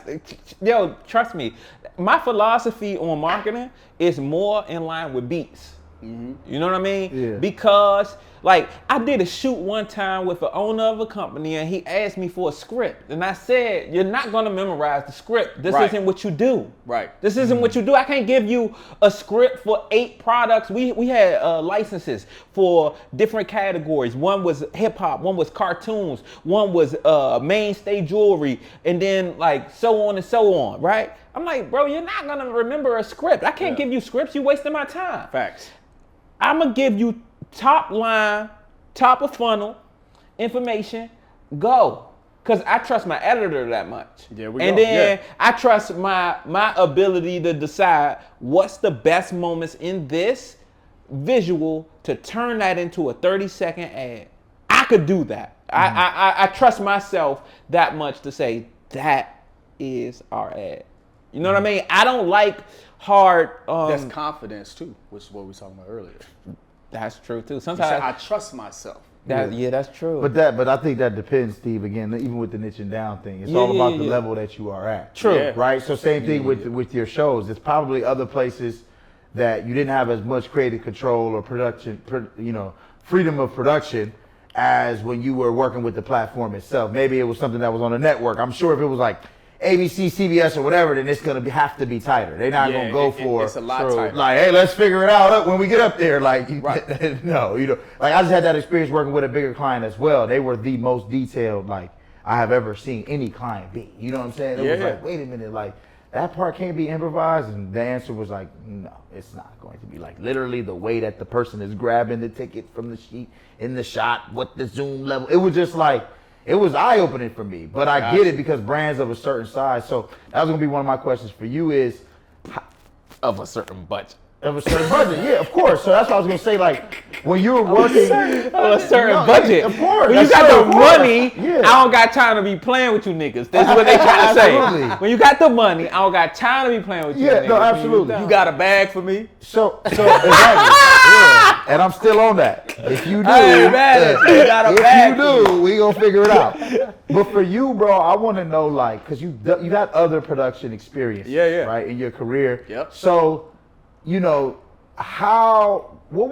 Yo, trust me. My philosophy on marketing is more in line with beats. You know what I mean? Yeah. Because like I did a shoot one time with the owner of a company and he asked me for a script. And I said, you're not gonna memorize the script. This isn't what you do. Right. This isn't what you do. I can't give you a script for 8 products. We had licenses for different categories. One was hip hop, one was cartoons, one was mainstay jewelry, and then like so on and so on, right? I'm like, bro, you're not gonna remember a script. I can't give you scripts. You're wasting my time. Facts. I'm gonna give you top line, top of funnel information. Go, cause I trust my editor that much. And then I trust my ability to decide what's the best moments in this visual to turn that into a 30-second ad. I could do that. I trust myself that much to say that is our ad. You know what I mean? I don't like hard. That's confidence too, which is what we were talking about earlier. That's true too. You Sometimes said, I trust myself. that's true. But I think that depends, Steve. Again, even with the niching down thing, it's all about the level that you are at. True. Right. So same thing with your shows. It's probably other places that you didn't have as much creative control or production, freedom of production as when you were working with the platform itself. Maybe it was something that was on a network. I'm sure if it was like ABC, CBS, or whatever, then it's gonna have to be tighter. They're not gonna go for it's a lot tighter. Like, hey, let's figure it out when we get up there. Like, no, like I just had that experience working with a bigger client as well. They were the most detailed like I have ever seen any client be. You know what I'm saying? It was like, wait a minute, like that part can't be improvised, and the answer was like, no, it's not going to be. Like literally the way that the person is grabbing the ticket from the sheet in the shot, what the zoom level. It was just like. It was eye-opening for me, but I get it because brands of a certain size. So that was gonna be one of my questions for you is of a certain budget. Of a certain budget, yeah, of course. So that's what I was gonna say. Like when you were working of a certain budget, of course. When you got the money, I don't got time to be playing with you niggas. That's what they trying to say. When you got the money, I don't got time to be playing with you. Yeah, niggas. no, absolutely. You got a bag for me? So exactly. And I'm still on that. If you do, you got a bag. If you do, we gonna figure it out. But for you, bro, I want to know, like, cause you had other production experience, right, in your career. Yep. So, what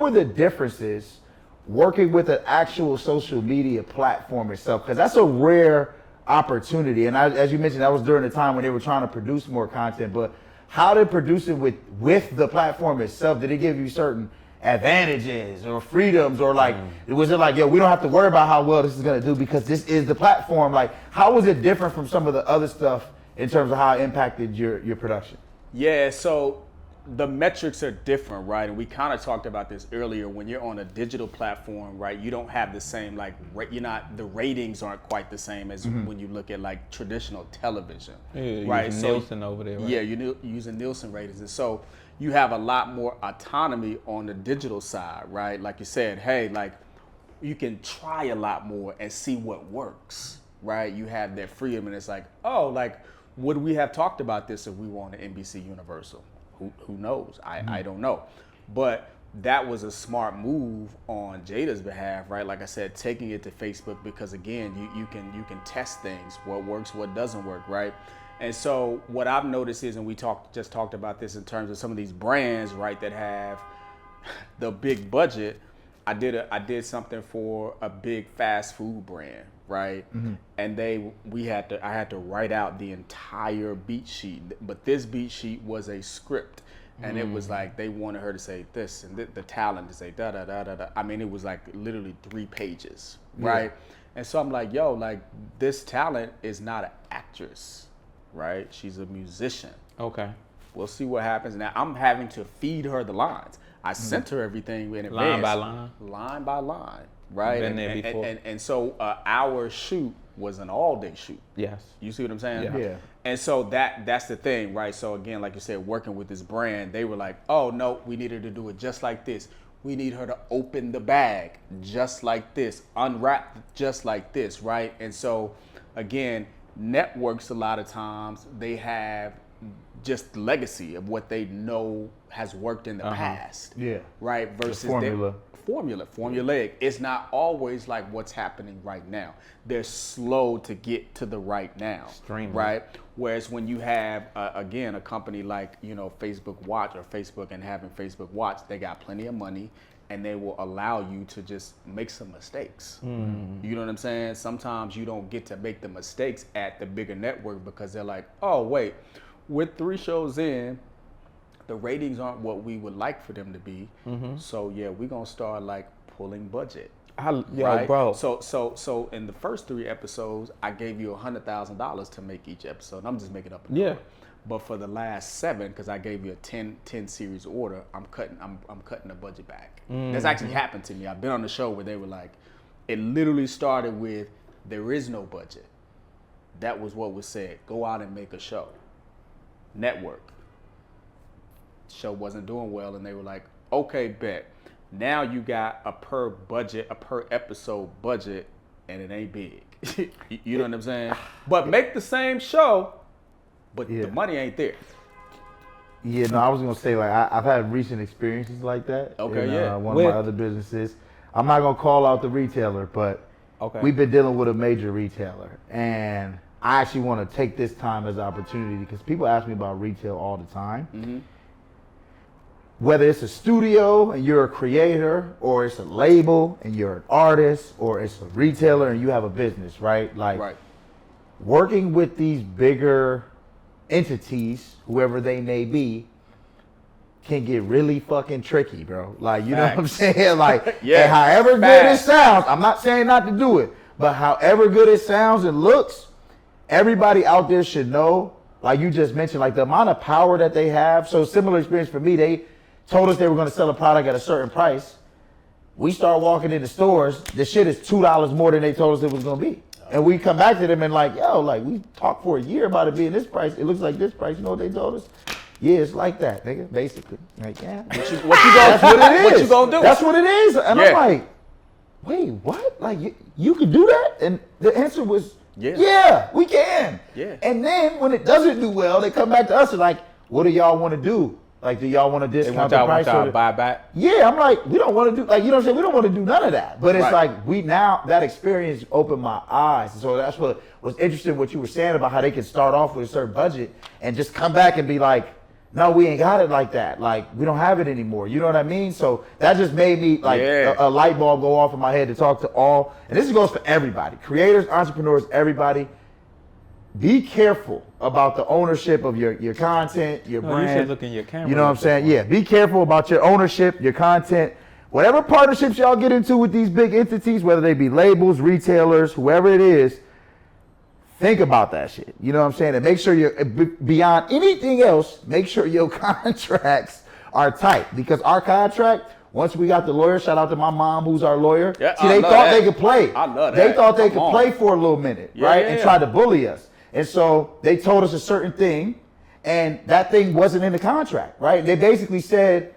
were the differences working with an actual social media platform itself? Because that's a rare opportunity. And as you mentioned, that was during the time when they were trying to produce more content. But how did producing with the platform itself, did it give you certain advantages or freedoms, or like, was it like, yo, we don't have to worry about how well this is going to do because this is the platform? Like, how was it different from some of the other stuff in terms of how it impacted your production? Yeah, so the metrics are different, right? And we kind of talked about this earlier. When you're on a digital platform, right, you don't have the same, like, the ratings aren't quite the same as when you look at like traditional television, right? Using Nielsen over there, right? Yeah, you're using Nielsen ratings. And so you have a lot more autonomy on the digital side, right? Like you said, hey, like you can try a lot more and see what works, right? You have that freedom, and it's like, oh, like, would we have talked about this if we were on the NBC Universal? Who knows? I don't know. But that was a smart move on Jada's behalf, right? Like I said, taking it to Facebook, because again, you can test things, what works, what doesn't work, right? And so what I've noticed is, and we just talked about this in terms of some of these brands, right, that have the big budget. I did something for a big fast food brand, right? And I had to write out the entire beat sheet, but this beat sheet was a script, and it was like they wanted her to say this and the talent to say da da da da da. I mean, it was like literally 3 pages, right? And so I'm like, yo, like this talent is not an actress, right? She's a musician. Okay. We'll see what happens. Now I'm having to feed her the lines. I sent her everything in advance. Line by line, right? Been there before. And so our shoot was an all-day shoot. Yes. You see what I'm saying? Yeah. And so that's the thing, right? So again, like you said, working with this brand, they were like, oh no, we need her to do it just like this. We need her to open the bag just like this, unwrap just like this, right? And so again, networks a lot of times, they have just legacy of what they know has worked in the past. Yeah. Right? Versus formulaic. It's not always like what's happening right now. They're slow to get to the right now. Extremely. Right? Whereas when you have, again, a company like, Facebook Watch or Facebook and having Facebook Watch, they got plenty of money and they will allow you to just make some mistakes. Mm-hmm. You know what I'm saying? Sometimes you don't get to make the mistakes at the bigger network because they're like, oh, wait, we're 3 shows in, the ratings aren't what we would like for them to be. Mm-hmm. So yeah, we're gonna start like pulling budget. Right? Bro. So in the first 3 episodes, I gave you $100,000 to make each episode. I'm just making up a number. But for the last 7, because I gave you a 10 series order, I'm cutting the budget back. That's actually happened to me. I've been on the show where they were like, it literally started with, there is no budget. That was what was said. Go out and make a show. Network. Show wasn't doing well, and they were like, okay, bet. Now you got a per episode budget, and it ain't big. You know what I'm saying? But make the same show, but the money ain't there. Yeah, no, I was gonna say, like, I've had recent experiences like that. Okay, in, one of my other businesses. I'm not gonna call out the retailer, but we've been dealing with a major retailer, and I actually want to take this time as an opportunity because people ask me about retail all the time. Mm-hmm. Whether it's a studio and you're a creator, or it's a label and you're an artist, or it's a retailer and you have a business, right? Like, working with these bigger entities, whoever they may be, can get really fucking tricky, bro. Like, you know what I'm saying? Like, and however good it sounds, I'm not saying not to do it, but however good it sounds and looks, everybody out there should know, like you just mentioned, like the amount of power that they have. So similar experience for me, they told us they were going to sell a product at a certain price. We start walking into stores, the shit is $2 more than they told us it was going to be. And we come back to them and like, yo, like we talked for a year about it being this price. It looks like this price. You know what they told us? Yeah, it's like that, nigga, basically. Like, yeah. That's what it is. What you gonna do? That's what it is. And I'm like, wait, what? Like, you could do that? And the answer was, yeah, we can. Yeah. And then when it doesn't do well, they come back to us and like, what do y'all want to do? Like, do y'all want to discount the price? Or buy back? Yeah, I'm like, we don't want to do, like, you know what I'm saying? We don't want to do none of that. But it's like, that experience opened my eyes. So that's what was interesting, what you were saying about how they can start off with a certain budget and just come back and be like, no, we ain't got it like that. Like, we don't have it anymore. You know what I mean? So that just made me, like, a light bulb go off in my head to talk to all. And this goes for everybody. Creators, entrepreneurs, everybody. Be careful about the ownership of your content, your brand. You should look in your camera. You know what I'm saying? Yeah, be careful about your ownership, your content. Whatever partnerships y'all get into with these big entities, whether they be labels, retailers, whoever it is, think about that shit. You know what I'm saying? And make sure you're, beyond anything else, make sure your contracts are tight. Because our contract, once we got the lawyer, shout out to my mom who's our lawyer. Yeah, see, they thought they could play. I love that. They thought they could play for a little minute, right? And try to bully us. And so they told us a certain thing, and that thing wasn't in the contract, right? They basically said,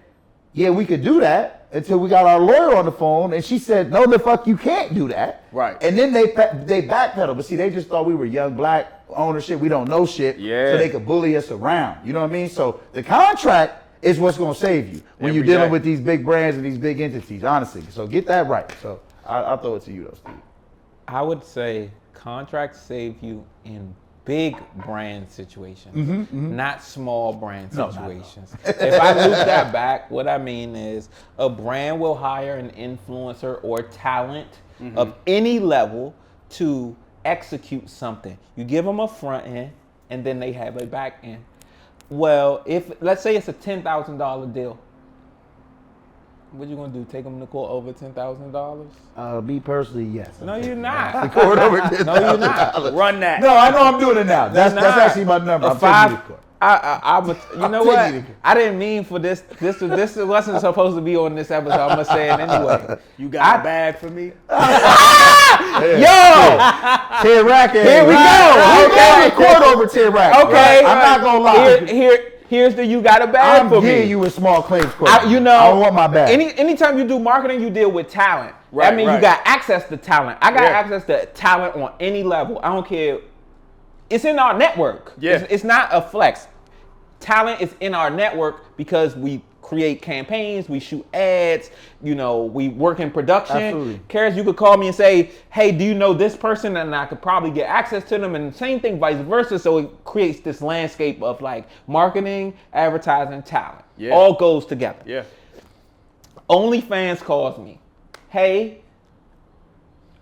yeah, we could do that until we got our lawyer on the phone, and she said, no, the fuck, you can't do that. Right. And then they backpedaled, but see, they just thought we were young black ownership. We don't know shit, so they could bully us around. You know what I mean? So the contract is what's going to save you when you're dealing with these big brands and these big entities, honestly. So get that right. So I'll throw it to you, though, Steve. I would say contracts save you in big brand situations, not small brand situations. If I loop that back, what I mean is a brand will hire an influencer or talent of any level to execute something. You give them a front end and then they have a back end. Well, if let's say it's a $10,000 deal, What you gonna do? Take them to court over $10,000? Me personally, yes. No, you're not. Court over $10,000. No, you're not. Run that. No, I know I'm doing it now. That's actually my number. I'm taking you to court. You know what? I didn't mean for this. This wasn't supposed to be on this episode. I'm gonna say it anyway. You got a bag for me? Yo, 10 rack. Here we go. Okay, court over 10 rack. Okay, right? I'm not gonna lie. Here's the you got a bag for me. I'm giving you a small claims court. I don't want my bag. Anytime you do marketing, you deal with talent. Right, That means you got access to talent. I got access to talent on any level. I don't care. It's in our network. Yeah. It's not a flex. Talent is in our network because we create campaigns, we shoot ads, we work in production. Absolutely. Karis, you could call me and say, hey, do you know this person? And I could probably get access to them, and same thing vice versa. So it creates this landscape of like marketing, advertising, talent. Yeah. All goes together. Yeah. OnlyFans calls me. Hey,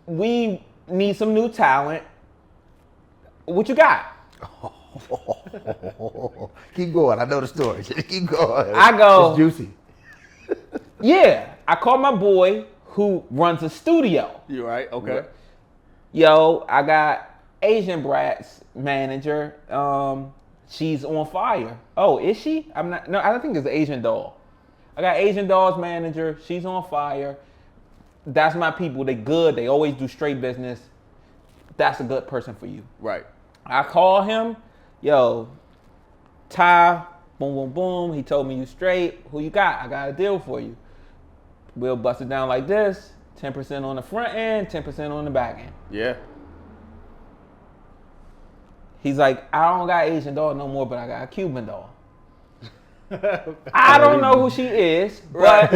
we need some new talent. What you got? Keep going. I know the story. Keep going. I go. It's juicy. Yeah. I call my boy who runs a studio. You right? Okay. Yo, I got Asian Brat's manager. She's on fire. Oh, is she? I'm not. No, I don't think it's Asian Doll. I got Asian Doll's manager. She's on fire. That's my people. They good. They always do straight business. That's a good person for you. Right. I call him. Yo, Ty, boom, boom, boom. He told me you straight. Who you got? I got a deal for you. We'll bust it down like this. 10% on the front end, 10% on the back end. Yeah. He's like, I don't got Asian Doll no more, but I got a Cuban doll. I don't know who she is, but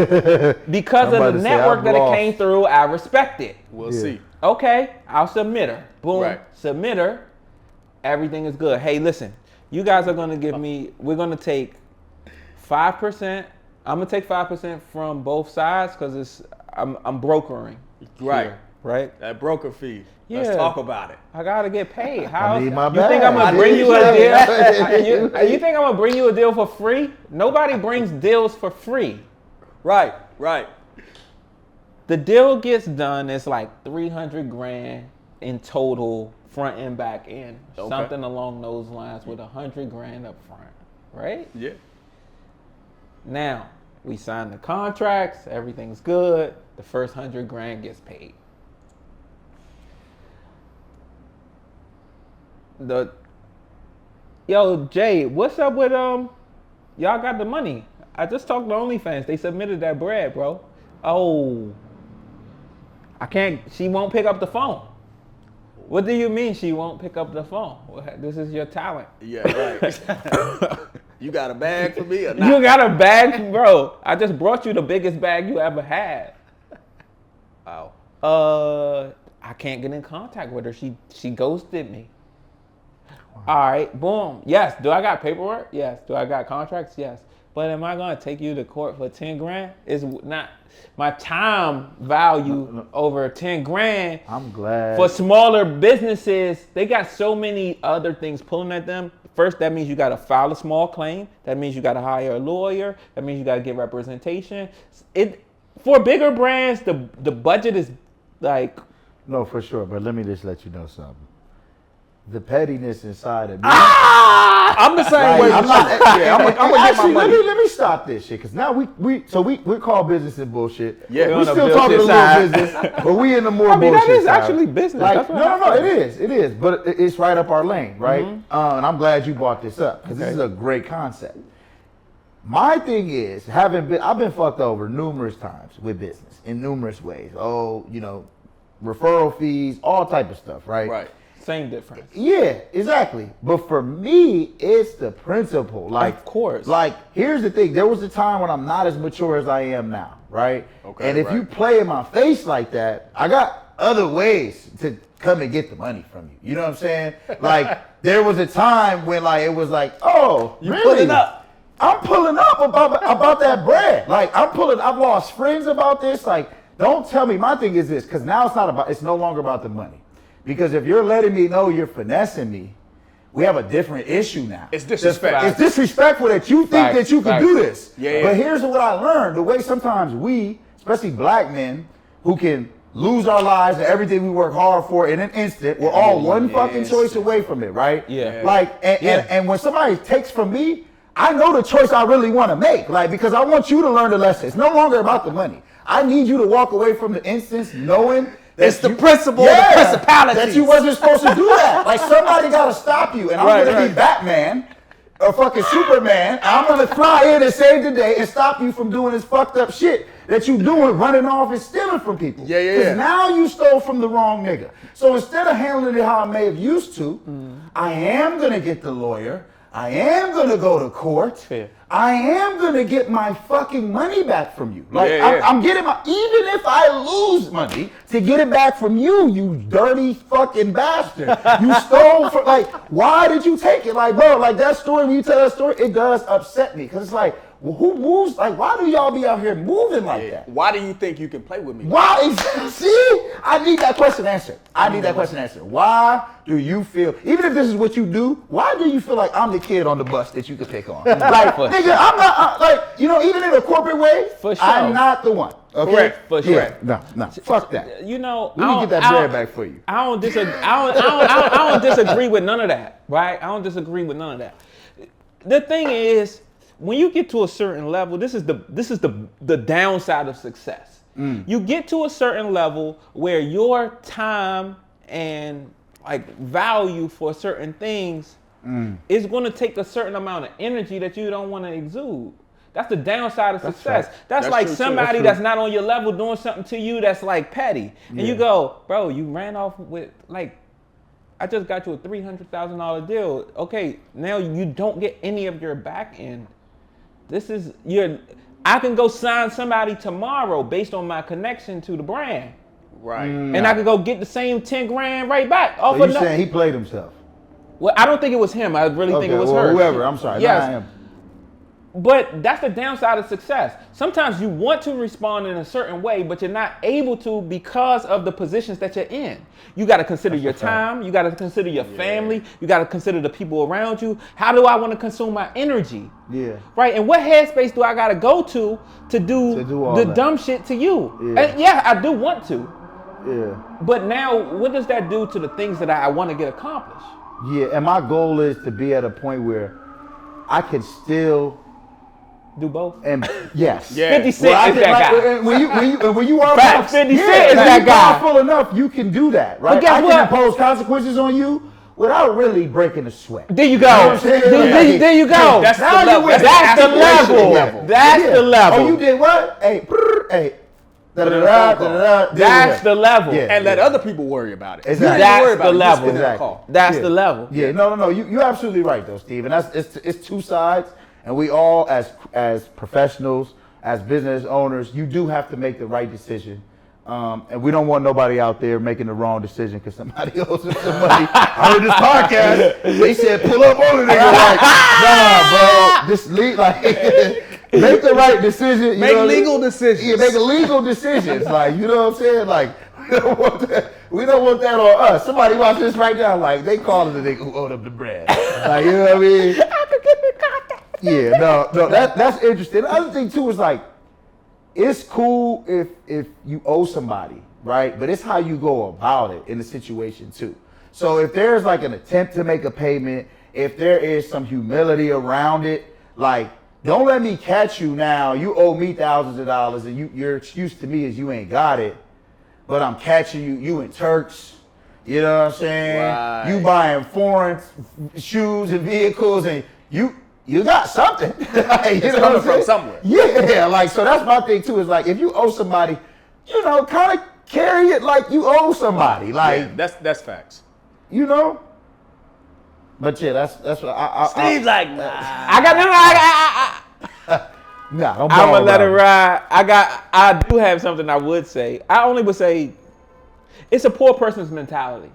because of the network that it came through, I respect it. We'll see. Okay, I'll submit her. Boom, Right. Submit her. Everything is good. Hey, listen, you guys are gonna give me, we're gonna take 5%. I'm gonna take 5% from both sides because I'm brokering. Right. Here, right? That broker fee. Yeah. Let's talk about it. I gotta get paid. How I need my you bag. think I'm gonna bring you a Yeah. deal? You think I'm gonna bring you a deal for free? Nobody brings deals for free. Right. Right. The deal gets done. It's like $300,000 in total, front and back end, Okay. something along those lines, with $100,000 up front, right? Yeah. Now we sign the contracts. Everything's good. The first $100,000 gets paid. Yo, Jay, what's up with y'all got the money? I just talked to OnlyFans. They submitted that bread, bro. Oh, I can't. She won't pick up the phone. What do you mean she won't pick up the phone? This is your talent. Yeah. Right. You got a bag for me or not? You got a bag, bro. I just brought you the biggest bag you ever had. Wow. I can't get in contact with her. She ghosted me. All right, boom. Yes. Do I got paperwork? Yes. Do I got contracts? Yes. But am I gonna take you to court for $10,000? It's not my time value over $10,000. I'm glad. For smaller businesses, they got so many other things pulling at them. First, that means you got to file a small claim. That means you got to hire a lawyer. That means you got to get representation. For bigger brands, the budget is like. No, for sure. But let me just let you know something. The pettiness inside of me. I'm the same way. I'm gonna get my Actually, money. Let me stop this shit, because now we're called business and bullshit. Yeah, we're on the still talking a bullshit little side. business, but we in the more I mean, bullshit that is side. actually business. Like, That's what no, it is, but it's right up our lane, right? Mm-hmm. And I'm glad you brought this up, because this is a great concept. My thing is, I've been fucked over numerous times with business in numerous ways. Oh, referral fees, all type of stuff, right? Right. Same difference. Yeah, exactly. But for me, it's the principle. Like, Of course. Like, here's the thing. There was a time when I'm not as mature as I am now, right? Okay, and if you play in my face like that, I got other ways to come and get the money from you. You know what I'm saying? Like, there was a time when it was like, oh, You really? pulling up. I'm pulling up about that bread. Like, I've lost friends about this. Like, don't tell me. My thing is this, because now it's no longer about the money. Because if you're letting me know you're finessing me, we have a different issue now. It's disrespectful. It's disrespectful that you think that you can do this. Yeah. But here's what I learned: the way sometimes we, especially black men, who can lose our lives and everything we work hard for in an instant, we're all one fucking choice away from it, right? Yeah. Like, and when somebody takes from me, I know the choice I really want to make, like, because I want you to learn the lesson. It's no longer about the money. I need you to walk away from the instance knowing that It's the principle, the principalities. that you wasn't supposed to do that. Like, somebody got to stop you, and I'm going to be Batman or fucking Superman. I'm going to fly in and save the day and stop you from doing this fucked up shit that you doing, running off and stealing from people. Yeah. Because now you stole from the wrong nigga. So instead of handling it how I may have used to, I am going to get the lawyer. I am going to go to court. Fair. I am going to get my fucking money back from you. Like, Yeah. I'm getting my, even if I lose money, to get it back from you, you dirty fucking bastard. You stole from, like, why did you take it? Like, bro, like that story, when you tell that story, it does upset me. Because it's like, well, who moves? Like, why do y'all be out here moving like that? Why do you think you can play with me? Why? See? I need that question answered. Why do you feel, even if this is what you do, why do you feel like I'm the kid on the bus that you could pick on? Like, nigga, I'm not, like, you know, even in a corporate way, For sure. I'm not the one. Okay? Correct. For sure. Yeah, no, fuck that. You know, We can get that bread back for you. I don't disagree. I don't disagree with none of that, right? I don't disagree with none of that. The thing is, when you get to a certain level, this is the downside of success. You get to a certain level where your time and like value for certain things is going to take a certain amount of energy that you don't want to exude. That's the downside of success. right. That's That's like true, too. somebody That's that's not on your level doing something to you that's like petty. And you go, bro, you ran off with like, I just got you a $300,000 deal. Okay, now you don't get any of your back end. I can go sign somebody tomorrow based on my connection to the brand. Right. And I could go get the same 10 grand right back off So of you saying he played himself? Well, I don't think it was him. I really think it was her. Whoever, I'm sorry. Yes. Not him. But that's the downside of success. Sometimes you want to respond in a certain way, but you're not able to because of the positions that you're in. You got to consider your time. You got to consider your family. You got to consider the people around you. How do I want to consume my energy? Yeah. Right? And what headspace do I got to go to do all the that. dumb shit to you? Yeah. And yeah, I do want to. Yeah. But now, what does that do to the things that I want to get accomplished? Yeah, and my goal is to be at a point where I can still Do both? and yes. Yeah. 50 Cent is that guy. When you are Facts, 50 Cent is that guy. powerful enough, you can do that, right? But guess I can what? impose consequences on you without really breaking a sweat. There you You know go. what I'm saying? There you go. That's the Now you level. went That's the aspiration level. That's the level. Oh, you did what? Hey, hey. That's the level. Yeah. And let other people worry about it. Exactly. You ain't worry That's about the it. level. Just get that Exactly. call. That's the level. Yeah, no. You're absolutely right though, Steve. And it's two sides, and we all as professionals, as business owners, you do have to make the right decision. And we don't want nobody out there making the wrong decision because somebody owes us some money. I heard this podcast. They said pull up on it. They go like, nah, bro. Just make the right decision. You Make know what I mean? legal decisions. Yeah, make legal decisions. Like, you know what I'm saying? Like, we don't want that. We don't want that on us. Somebody watch this right now. Like, they calling the nigga who owed them the bread. Like, you know what I mean? Yeah, no, that's interesting. The other thing too is like, it's cool if you owe somebody, right? But it's how you go about it in the situation too. So if there's like an attempt to make a payment, if there is some humility around it, like, don't let me catch you now. You owe me thousands of dollars and your excuse to me is you ain't got it, but I'm catching you in Turks. You know what I'm saying? Right. You buying foreign shoes and vehicles and you got something. Like, It's coming from somewhere. Yeah, like, so that's my thing too, is like, if you owe somebody, you know, kind of carry it like you owe somebody. Like, Yeah, that's facts. you know? But yeah, that's what Steve's like, nah. nah, don't I'm borrow gonna let it around. ride. I do have something I would say. I only would say it's a poor person's mentality.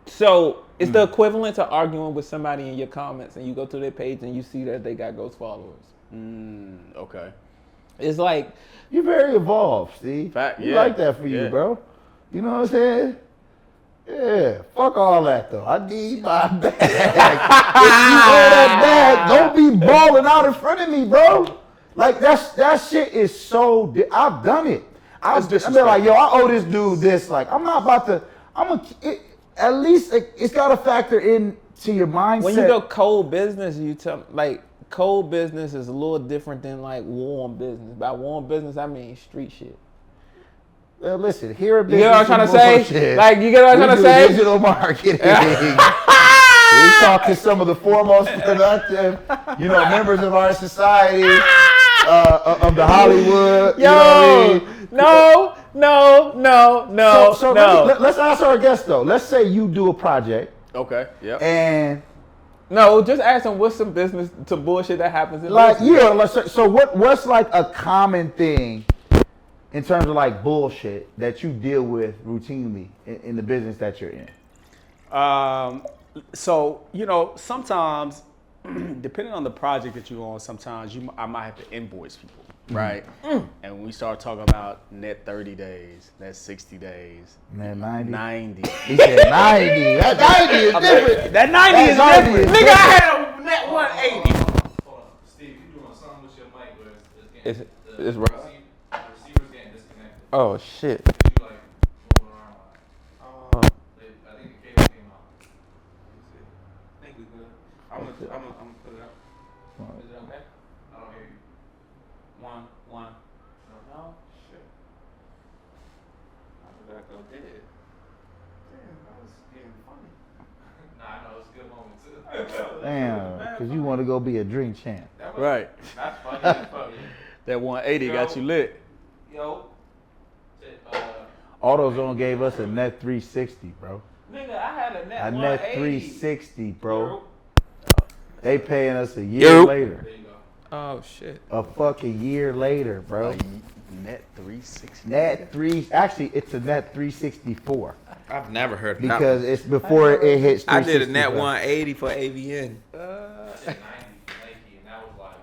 So it's the equivalent to arguing with somebody in your comments and you go to their page and you see that they got ghost followers. Okay. It's like, You're very evolved, Steve. Fact, You yeah, like that for you, yeah. bro. You know what I'm saying? Yeah, fuck all that though. I need my bag. If you wear that bag, don't be balling out in front of me, bro. Like that shit is so. I've done it. I've been like, yo, I owe this dude this. Like, I'm not about to. At least it's got to factor into your mindset. When you go cold business, cold business is a little different than like warm business. By warm business, I mean street shit. Well, listen, here at You get what I'm trying to say? Shit, like, you get what I'm trying to say? Digital marketing. We talk to some of the foremost productive, members of our society, of the Hollywood. Yo, no. So let's ask our guest though. Let's say you do a project. Okay. Yep. And no, just ask them what's some business to bullshit that happens in business. So what's like a common thing in terms of like bullshit that you deal with routinely in the business that you're in? So, sometimes, depending on the project that you're on, sometimes I might have to invoice people, right? And when we start talking about net 30 days, net 60 days, net 90. He said 90. That 90 is different. That 90 is different. Nigga, I had a net 180. Hold on. Steve, you doing something with your mic where It's rough. the receiver's getting disconnected. Oh, shit. You like moving around. I think the cable came out. I think we good. I'm gonna put it out. Is it okay? I don't hear you. One. No? Shit. How did that go dead? Damn, that was getting funny. Nah, I know, it's a good moment too. Damn, because you want to go be a drink champ. Right. That's funny as fuck. That 180 got you lit. Yo. AutoZone gave us a net 360, bro. Nigga, I had a net A 180. net 360, bro. Yo. They paying us a year later. There you go. Oh, shit. A fucking year later, bro. Net 360. Actually, it's a net 364 I've never heard of because it's before it hits 360. I did a net 180 for AVN. Nike, and that was like,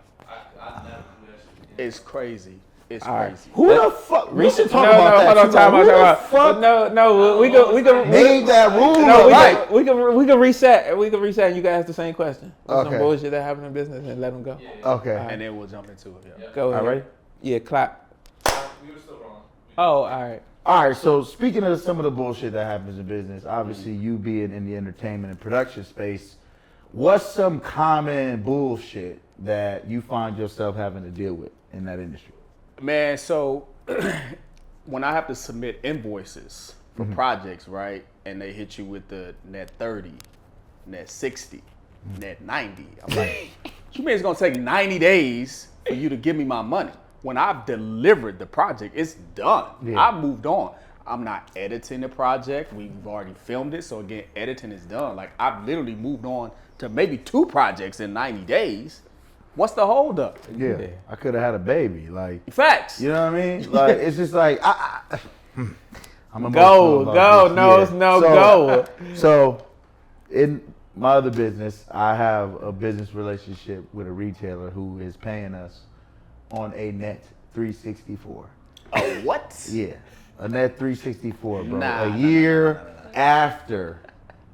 I never do that shit. It's crazy. It's All right. crazy. Who the fuck? We should talk about that. Hold on, too. time Who the out. fuck No, we can made that rule? No, Right. we can reset. We can reset and you can ask the same question. What's some Okay. bullshit that happened in business and let them go. Okay. And then we'll jump into it. Yeah. Go ahead. All right. Yeah, clap. We were still wrong. Oh, all right. All right, so speaking of some of the bullshit that happens in business, obviously you being in the entertainment and production space, what's some common bullshit that you find yourself having to deal with in that industry? Man, so when I have to submit invoices for projects, right, and they hit you with the net 30, net 60, net 90, I'm like, you mean it's gonna take 90 days for you to give me my money? When I've delivered the project, it's done. Yeah. I've moved on. I'm not editing the project. We've already filmed it, so again, editing is done. Like, I've literally moved on to maybe 2 projects in 90 days. What's the holdup? Yeah, I could have had a baby. Like, Facts. you know what I mean? Like, it's just like, I'm Go, emotional about this. go. So, in my other business, I have a business relationship with a retailer who is paying us on a net 364. A what? Yeah, a net 364, bro. Nah, a year after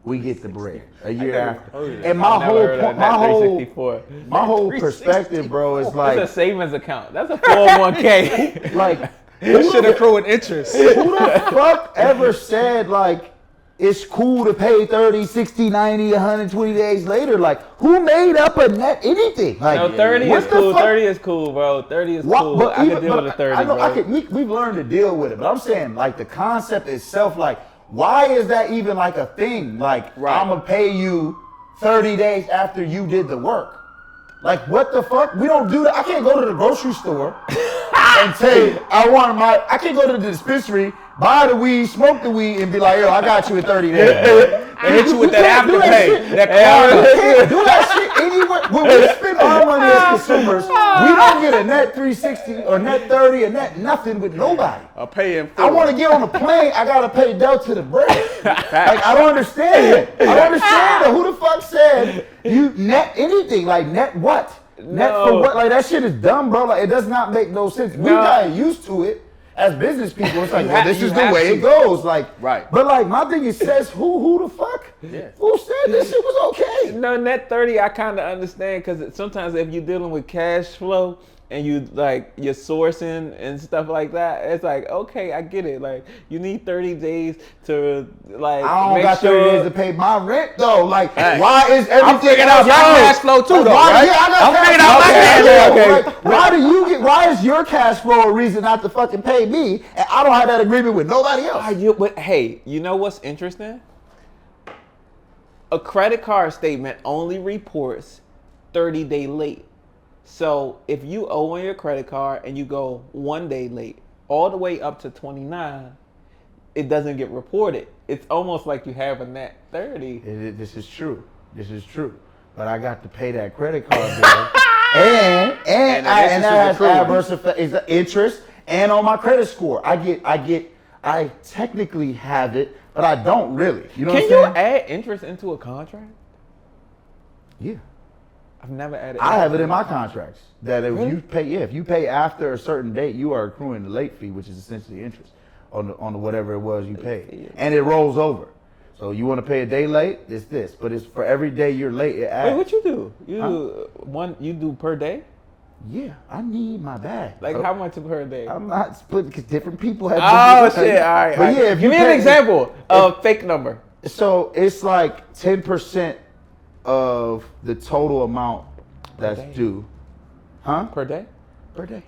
we get the bread. A year after. And I've never heard of that 364. my whole perspective, bro, is like, That's a savings account. That's a 401k. like, This should accrue an interest. who the fuck ever said, like, it's cool to pay 30, 60, 90, 120 days later? Like, who made up a net anything? Like, No, 30 what is the cool. fuck? 30 is cool, bro. 30 is What- cool. but I even- can deal but with a 30, I know, bro. we've learned to deal with it, but I'm saying, like, the concept itself, like, why is that even like a thing? Like, I'm gonna pay you 30 days after you did the work. Like, what the fuck? We don't do that. I can't go to the grocery store and say, I can't go to the dispensary, buy the weed, smoke the weed, and be like, yo, I got you in 30 days. They hit you with that can't do afterpay. That you can't do that shit anywhere. When we spend our money as consumers, we don't get a net 360 or net 30 or net nothing with nobody. I'll pay in full. I want to get on a plane, I gotta pay Delta the bread. Like, I don't understand it. I don't understand it. Who the fuck said you net anything? Like, net what? Net for what? Like, that shit is dumb, bro. Like, it does not make no sense. We got used to it. as business people, it's like, You well, have- this you is the have way to. it goes. Like, Right. But like, my thing is, says who the fuck? Yeah. Who said this shit was okay? No, net 30, I kind of understand because sometimes if you're dealing with cash flow and you're sourcing and stuff like that, it's like, okay, I get it. Like, you need 30 days to I don't make got 30 sure. days to pay my rent though. Like, Hey, why is everything I'm figuring out else- my cash flow too, though, Why- right? Yeah, I got I'm cash figuring out my flow. cash Okay, flow. okay. Why is your cash flow a reason not to fucking pay me, and I don't have that agreement with nobody else? But hey, you know what's interesting? A credit card statement only reports 30-day late. So if you owe on your credit card and you go 1 day late, all the way up to 29, it doesn't get reported. It's almost like you have a net 30. This is true. This is true. But I got to pay that credit card bill, and And that has accruing. adverse effect, is interest, and on my credit score. I technically have it, but I don't really. You know Can what you I'm saying? add interest into a contract? Yeah. I've never added. I have it in my contracts that if Really? you pay after a certain date, you are accruing the late fee, which is essentially interest on the whatever it was you paid, fee. and it rolls over. So you want to pay a day late, it's this, but it's for every day you're late, it adds. Wait, what you do? You do per day? Yeah, I need my bag. Like So how much per day? I'm not splitting because different people have. Oh different shit! All right. But yeah, if give you me an pay- example of fake number. So it's like 10% of the total amount that's day. due, huh? Per day? Per day.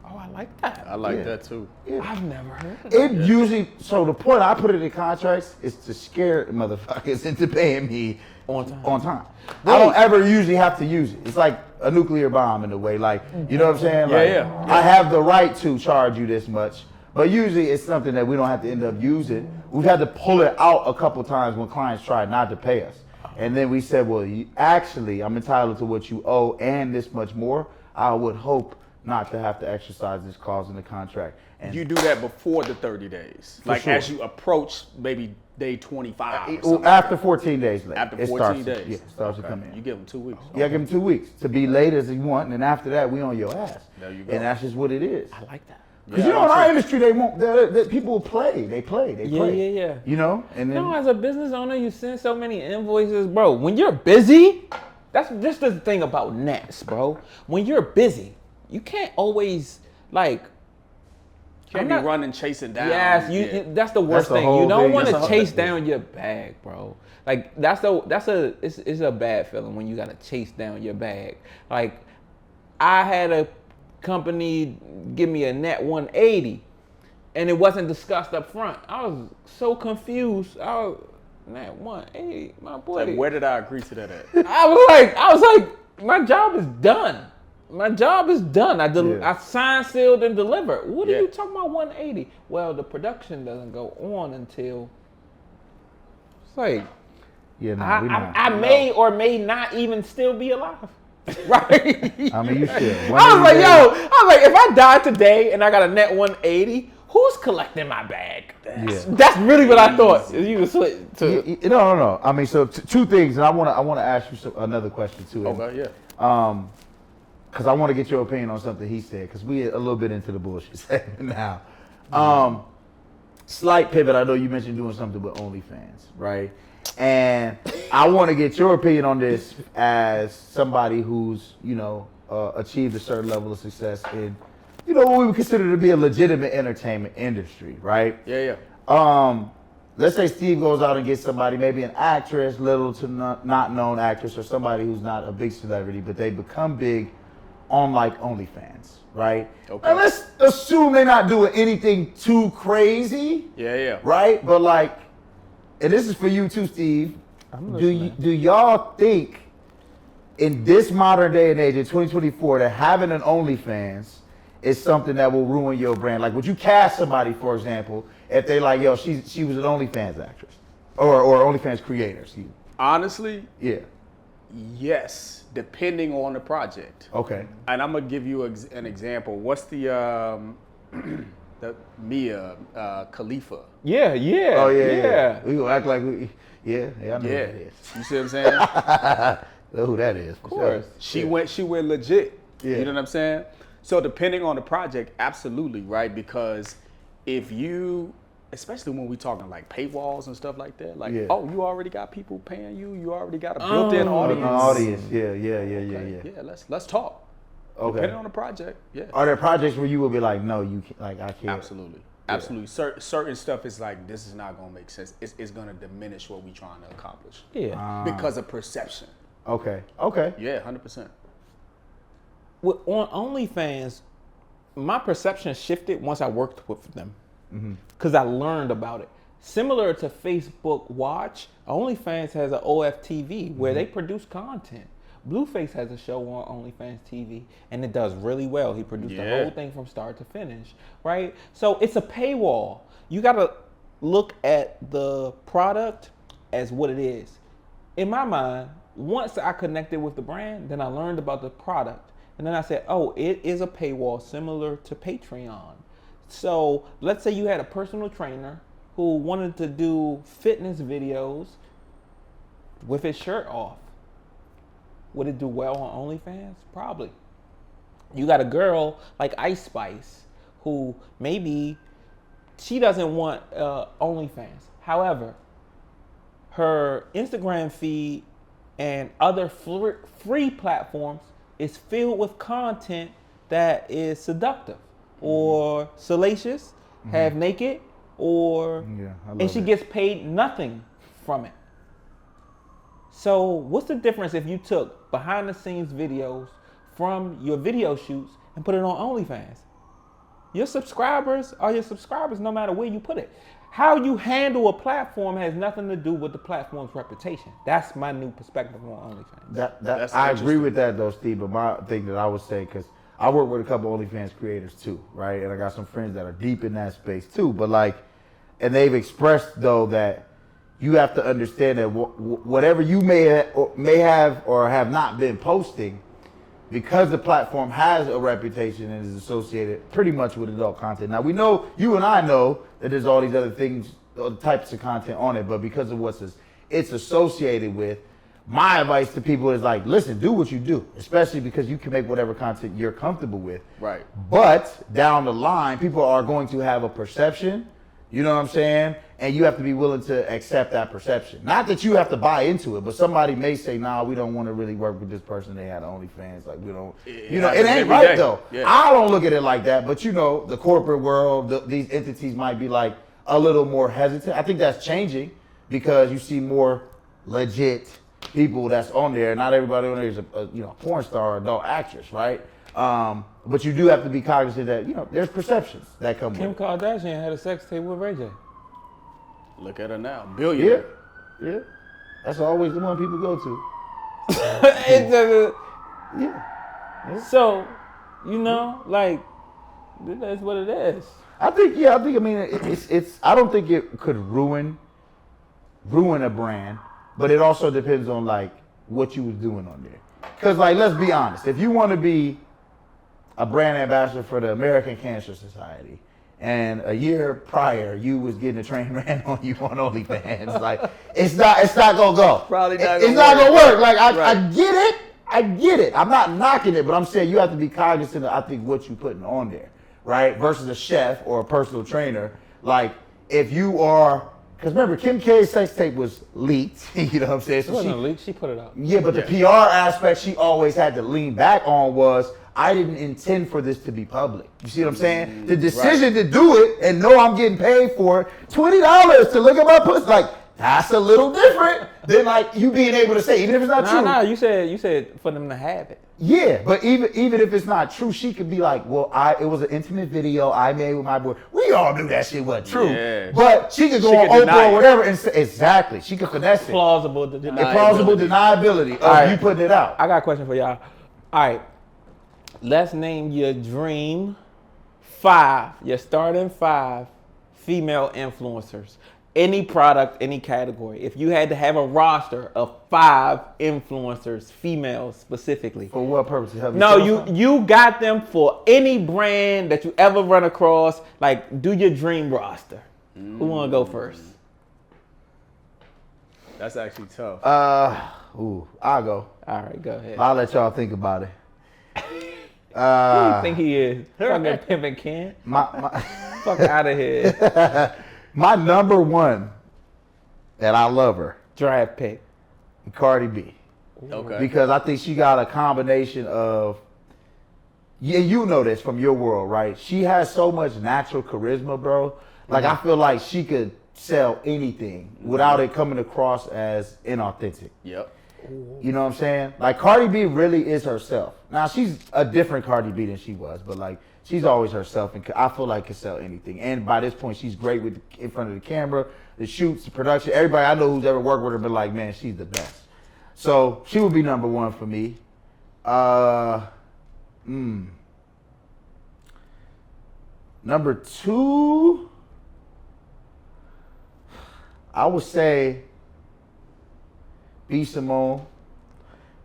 Oh, I like that. I like Yeah. that too. Yeah. I've never heard of that. It usually, so the point I put it in contracts is to scare motherfuckers into paying me On time. On time. I don't ever usually have to use it. It's like a nuclear bomb in a way. Like, you know what I'm saying? Like, Yeah. I have the right to charge you this much, but usually it's something that we don't have to end up using. We've had to pull it out a couple times when clients tried not to pay us. And then we said, well, actually, I'm entitled to what you owe and this much more. I would hope not to have to exercise this clause in the contract. And You do that before the 30 days. Like sure. as you approach maybe day 25 or something. after 14 days late. After it 14 starts days. Yeah, it starts to come in. You give them 2 weeks. Yeah, give them 2 weeks to be late as you want, and then after that, we on your ass. There you go. And that's just what it is. I like that. Because you know, in our industry, they won't. People play. They play. Yeah. You know, and then No, as a business owner, you send so many invoices, bro. When you're busy, that's just the thing about nets, bro. When you're busy, you can't always like. Can't I'm be not- running, chasing down. Yes, Yeah. that's the worst the thing. whole You don't thing. want That's to a- chase down your bag, bro. Like it's a bad feeling when you gotta chase down your bag. Like I had a company give me a net 180, and it wasn't discussed up front. I was so confused. I was net 180, my boy. Like, where did I agree to that at? I was like, my job is done. My job is done. Yeah. I signed, sealed, and delivered. What are Yeah. you talking about 180? Well, the production doesn't go on until it's like yeah, no, we not. I may or may not even still be alive. Right? I mean, you should. I was like, if I die today and I got a net 180, who's collecting my bag? That's really what I thought. You was switch to No. I mean, so two things, and I want to ask you another question too. Okay, yeah. Because I want to get your opinion on something he said, because we a little bit into the bullshit segment now. Slight pivot. I know you mentioned doing something with OnlyFans, right? And I want to get your opinion on this as somebody who's, achieved a certain level of success in, what we would consider to be a legitimate entertainment industry, right? Yeah. Let's say Steve goes out and gets somebody, maybe an actress, little to not known actress, or somebody who's not a big celebrity, but they become big on like OnlyFans, right? Okay. And let's assume they're not doing anything too crazy, Yeah. right? But like, and this is for you too, Steve. Do y'all think in this modern day and age, in 2024, that having an OnlyFans is something that will ruin your brand? Like, would you cast somebody, for example, if they like, yo, she was an OnlyFans actress or OnlyFans creator? Excuse me. Honestly, Yeah. yes, depending on the project. Okay. And I'm gonna give you an example. What's the the Mia Khalifa? Yeah. Oh yeah. We gonna act like we. Yeah. I know who Yeah, that is. you see what I'm saying? Know who that is. Of course. She went legit. Yeah. You know what I'm saying? So depending on the project, absolutely, right? Because if you, especially when we talking like paywalls and stuff like that, like, Yeah. oh, you already got people paying you, you already got a built-in audience. An audience, yeah. Okay, yeah, let's talk. Okay. Depending on the project, yeah. Are there projects where you will be like, no, you can't, like I can't? Absolutely. Absolutely. Certain stuff is like, this is not going to make sense. It's going to diminish what we're trying to accomplish. Yeah. Because of perception. Okay. Yeah, 100%. On OnlyFans, my perception shifted once I worked with them because I learned about it. Similar to Facebook Watch, OnlyFans has an OFTV where they produce content. Blueface has a show on OnlyFans TV, and it does really well. He produced the whole thing from start to finish, right? So it's a paywall. You got to look at the product as what it is. In my mind, once I connected with the brand, then I learned about the product. And then I said, oh, it is a paywall similar to Patreon. So let's say you had a personal trainer who wanted to do fitness videos with his shirt off. Would it do well on OnlyFans? Probably. You got a girl like Ice Spice who maybe she doesn't want OnlyFans. However, her Instagram feed and other free platforms is filled with content that is seductive or salacious, half naked, or and she gets paid nothing from it. So what's the difference if you took behind the scenes videos from your video shoots and put it on OnlyFans? Your subscribers are your subscribers no matter where you put it. How you handle a platform has nothing to do with the platform's reputation. That's my new perspective on OnlyFans. I agree with that though, Steve, but my thing that I would say, because I work with a couple OnlyFans creators too, right? And I got some friends that are deep in that space too, but like, and they've expressed though that you have to understand that whatever you may have or have not been posting, because the platform has a reputation and is associated pretty much with adult content. Now we know, you and I know that there's all these other things, other types of content on it, but because of what it's associated with, my advice to people is like, listen, do what you do, especially because you can make whatever content you're comfortable with. Right. But down the line, people are going to have a perception, you know what I'm saying? And you have to be willing to accept that perception. Not that you have to buy into it, but somebody may say, nah, we don't want to really work with this person. They had OnlyFans. Like, we don't, you know, it ain't right though. Yeah. I don't look at it like that, but you know, the corporate world, these entities might be like a little more hesitant. I think that's changing because you see more legit people that's on there. Not everybody on there is a porn star or adult actress, right? But you do have to be cognizant that, you know, there's perceptions that come with it. Kim Kardashian had a sex tape with Ray J. Look at her now, billionaire. Yeah. That's always the one people go to. Yeah. So, you know, like, that's what it is. I mean, it's I don't think it could ruin a brand, but it also depends on like what you was doing on there. Cause like, let's be honest, if you want to be a brand ambassador for the American Cancer Society, and a year prior you was getting a train ran on you on OnlyFans, like it's not gonna go. Probably not. It's not gonna work. Like I get it. I'm not knocking it, but I'm saying you have to be cognizant of, I think, what you putting on there, right? Versus a chef or a personal trainer. Like if you are, because remember Kim K's sex tape was leaked. You know what I'm saying? It wasn't leaked. She put it out. Yeah, but the PR aspect she always had to lean back on was, I didn't intend for this to be public. You see what I'm saying? The decision to do it and know I'm getting paid for it, $20 to look at my pussy, like that's a little different than like you being able to say, even if it's not true. No, you said for them to have it. Yeah, but even if it's not true, she could be like, well, it was an intimate video I made with my boy. We all knew that shit wasn't true. Yeah. But she could go on Oprah or whatever and say, exactly, she could finesse it. Plausible deniability. Plausible deniability of you putting it out. I got a question for y'all. All right. Let's name your dream 5, your starting 5 female influencers. Any product, any category. If you had to have a roster of 5 influencers, females specifically. For what purpose? You got them for any brand that you ever run across. Like, do your dream roster. Who want to go first? That's actually tough. I'll go. All right, go ahead. I'll let y'all think about it. Who do you think he is? Fucking Pimpin' Ken. Fuck out of here. My number one, and I love her, Draft pick. Cardi B. Okay. Because I think she got a combination of, yeah, you know this from your world, right? She has so much natural charisma, bro. Like, I feel like she could sell anything without it coming across as inauthentic. Yep. You know what I'm saying? Like, Cardi B really is herself. Now, she's a different Cardi B than she was, but like, she's always herself, and I feel like can sell anything. And by this point, she's great with in front of the camera, the shoots, the production. Everybody I know who's ever worked with her been like, man, she's the best. So she would be number one for me. Number two, I would say B. Simone,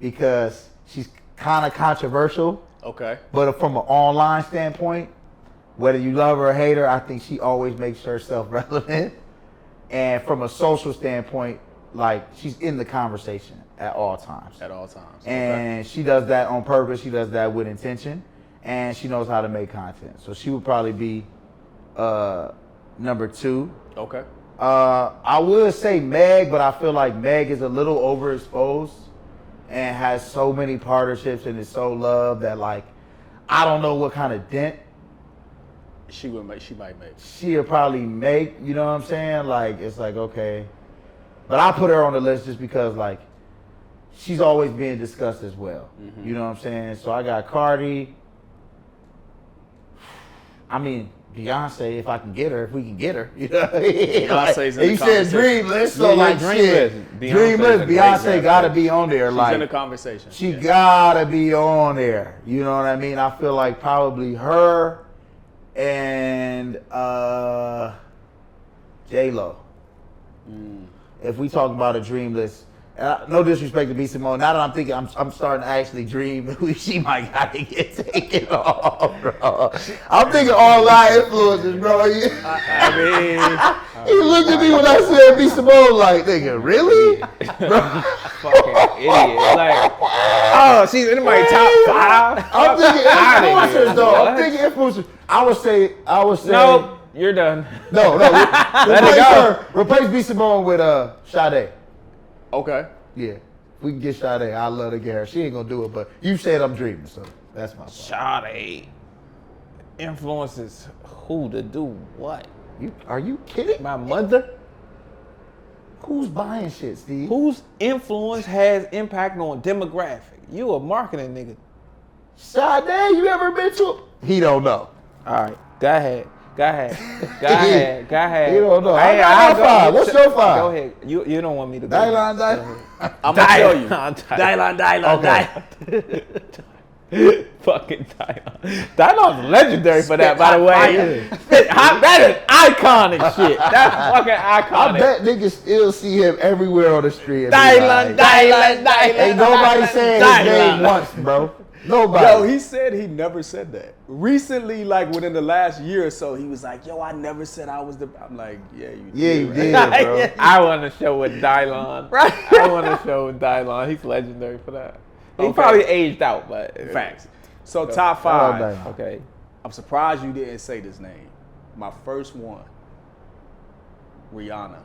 because she's kind of controversial. Okay. But from an online standpoint, whether you love her or hate her, I think she always makes herself relevant. And from a social standpoint, like, she's in the conversation at all times. At all times. And she does that on purpose. She does that with intention. And she knows how to make content. So she would probably be number two. Okay. I would say Meg, but I feel like Meg is a little overexposed and has so many partnerships and is so loved that, like, I don't know what kind of dent She might make. she'll probably make, you know what I'm saying? Like, it's like, okay. But I put her on the list just because, like, she's always being discussed as well. Mm-hmm. You know what I'm saying? So I got Cardi. I mean, Beyonce, if I can get her, if we can get her. You know what I mean? Beyonce's in the you said conversation. dream list, so Yeah, like dream shit. list. Dream Beyonce's list. a great Beyonce draft gotta pick. be on there. She's Like, in the conversation. she Yeah. gotta be on there. You know what I mean? I feel like probably her and J-Lo. If we talk about a dream list, no disrespect to B. Simone. Now that I'm thinking, I'm starting to actually dream who she might gotta get taken off, bro. I'm thinking online influencers, bro. I mean, He looked at me when I said B. Simone, like, nigga, really? Bro. Fucking idiot. Like, oh, she's in my top five. I'm thinking Outta influencers, here. though. What? I'm thinking influencers. I would say. Nope, you're done. No. Replace B. Simone with Sade. okay. Yeah. We can get Sade. I love to get her. She ain't gonna do it, but you said I'm dreaming, so that's my fault. Sade influences who to do what? Are you kidding? My mother? Who's buying shit, Steve? Whose influence has impact on demographic? You a marketing nigga. Sade, you ever been to? He don't know. All right, go ahead. He don't know. I got go- five. What's your five? Go ahead. You don't want me to go. Dylan. I'm gonna tell you. Dylan. Fucking Dylan. Dylan's legendary for that, by the way. That is iconic shit. That's fucking I iconic. bet niggas still see him everywhere on the street. Dylan. Ain't nobody saying his name once, bro. Nobody. Yo, he said he never said that. Recently, like within the last year or so, he was like, yo, I never said I was the... I'm like, yeah, you did. Yeah, you right? did, bro. I want to show with Dylan. Right. I want to show with Dylan. He's legendary for that. He Okay. probably aged out, but Facts. So top I five. love Dylan. okay. I'm surprised you didn't say this name. My first one, Rihanna.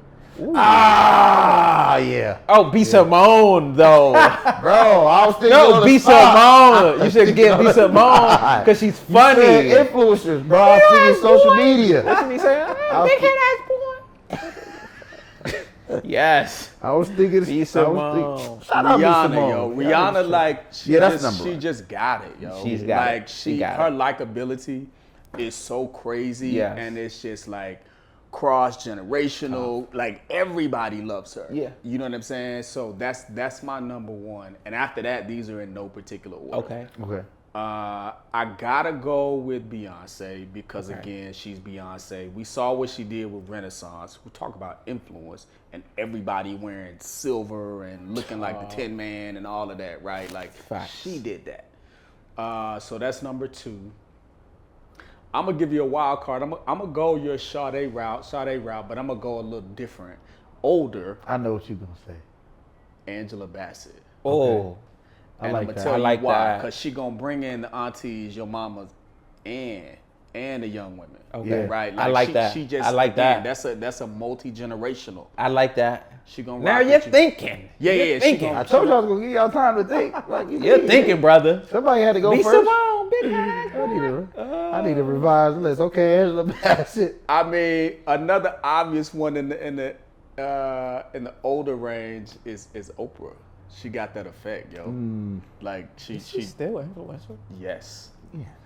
Ah, yeah. Oh, B. Simone though. Bro, I was thinking No, on the B. spot. Simone. You should get B. Simone because she's funny. You said influencers, bro. I was thinking social media. What he saying? was Big head ass boy. Yes. I was thinking. B. I Simone. was thinking. Shout out B. Rihanna, Simone. yo. Rihanna, like, she, Yeah, that's just, number she one. just got it, yo. She's got like, it. She got her it. likability is so crazy. Yes. And it's just like cross-generational. Like, everybody loves her. Yeah. You know what I'm saying? So that's my number one. And after that, these are in no particular order. Okay. Okay. I gotta go with Beyonce because again, she's Beyonce. We saw what she did with Renaissance. We talk about influence and everybody wearing silver and looking like the Tin Man and all of that, right? Like Facts. she did that. So that's number two. I'm gonna give you a wild card. I'm gonna go your Sade route, but I'm gonna go a little different. Older, I know what you're gonna say. Angela Bassett. Oh. I And like I'm gonna that. tell I you like why, that. because she gonna bring in the aunties, your mamas, and and the young women. Okay. Right. I like she, that. She just, I like that. That's a multi-generational. I like that. She gonna now rock you're with you. thinking. Yeah, You're yeah, she thinking. I told you I was gonna give y'all time to think. Like, You're thinking, brother. Somebody had to go Be first. Simone, big bag. I need a revised list. Okay, Angela Bassett. I mean, another obvious one in the older range is Oprah. She got that effect, yo. Like she still influential. yes,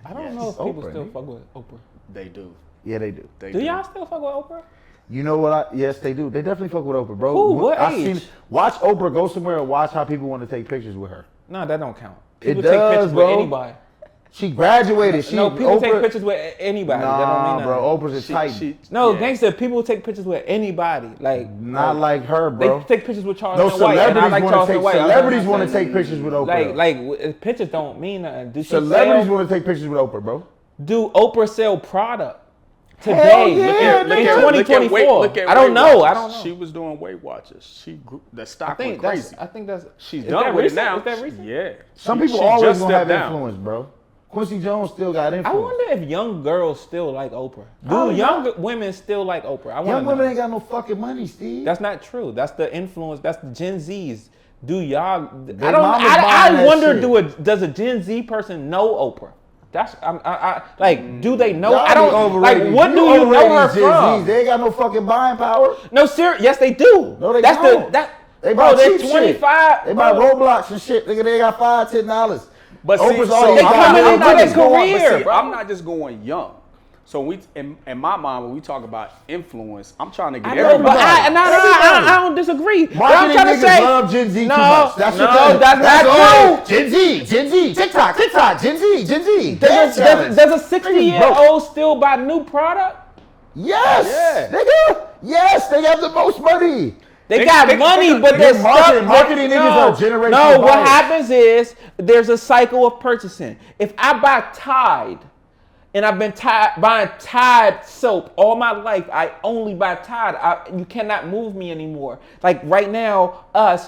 I don't Yes. know if people Oprah, still nigga. fuck with Oprah. they do. Yeah, they do. They Do y'all still fuck with Oprah? You know what? Yes, they do. They definitely fuck with Oprah, bro. Who? What I age? watch Oprah go somewhere and watch how people want to take pictures with her. No, that don't count. It People take does, pictures bro. with anybody. She graduated. She No, people take Oprah- pictures with anybody. that don't Nah, mean bro. nothing. Oprah's a titan. No, yeah. gangster, people take pictures with anybody. Like Not like her, bro. They take pictures with Charles No White. And I celebrities like want Charles to take White. celebrities want to take pictures with Oprah. Like pictures don't mean nothing. Do she Celebrities sell, want to take pictures with Oprah, bro. do Oprah sell product Hell today? yeah, in nigga. 2024. I don't know. I don't know. She was doing Weight Watchers. She grew, the I stock think went that's. crazy. I think that's. She's is done that with recent? it now. Is that recent? Yeah. Some She- people she always just gonna have stepped down. influence, bro. Quincy Jones still got I influence. wonder if young girls still like Oprah. Oh, Do yeah. young women still like Oprah? I want Young to women know. ain't got no fucking money, Steve. That's not true. That's the influence. That's the Gen Zs. Do y'all? Their I don't. mama's buying I that wonder. shit. Does a Gen Z person know Oprah? That's. Like. Do they know? Y'all I don't. overrated. Like. What do you overrated know her Gen from? Zs. They ain't got no fucking buying power. No, serious. Yes, they do. No, they That's don't. They buy Bro, they're cheap 25. shit. They buy bro. Roblox and shit. Nigga, they got $5-10. But see, Oprah's so always They got coming no into money. their career, But see, bro. I'm not just going young. So we, in my mind, when we talk about influence, I'm trying to get I know, but everybody. I don't disagree. But I'm Marketing trying to niggas say. love Gen Z too No, much. That's no, what that's all. not true. Gen Z, TikTok, Gen Z. Dance challenge. Does a 60-year-old still buy new product? Yes, nigga. Yes, they have the most money. They got money, but they're they're marketing niggas are generational No, what buyers. happens is there's a cycle of purchasing. If I buy Tide, and I've been buying Tide soap all my life, I only buy Tide. You cannot move me anymore. Like right now,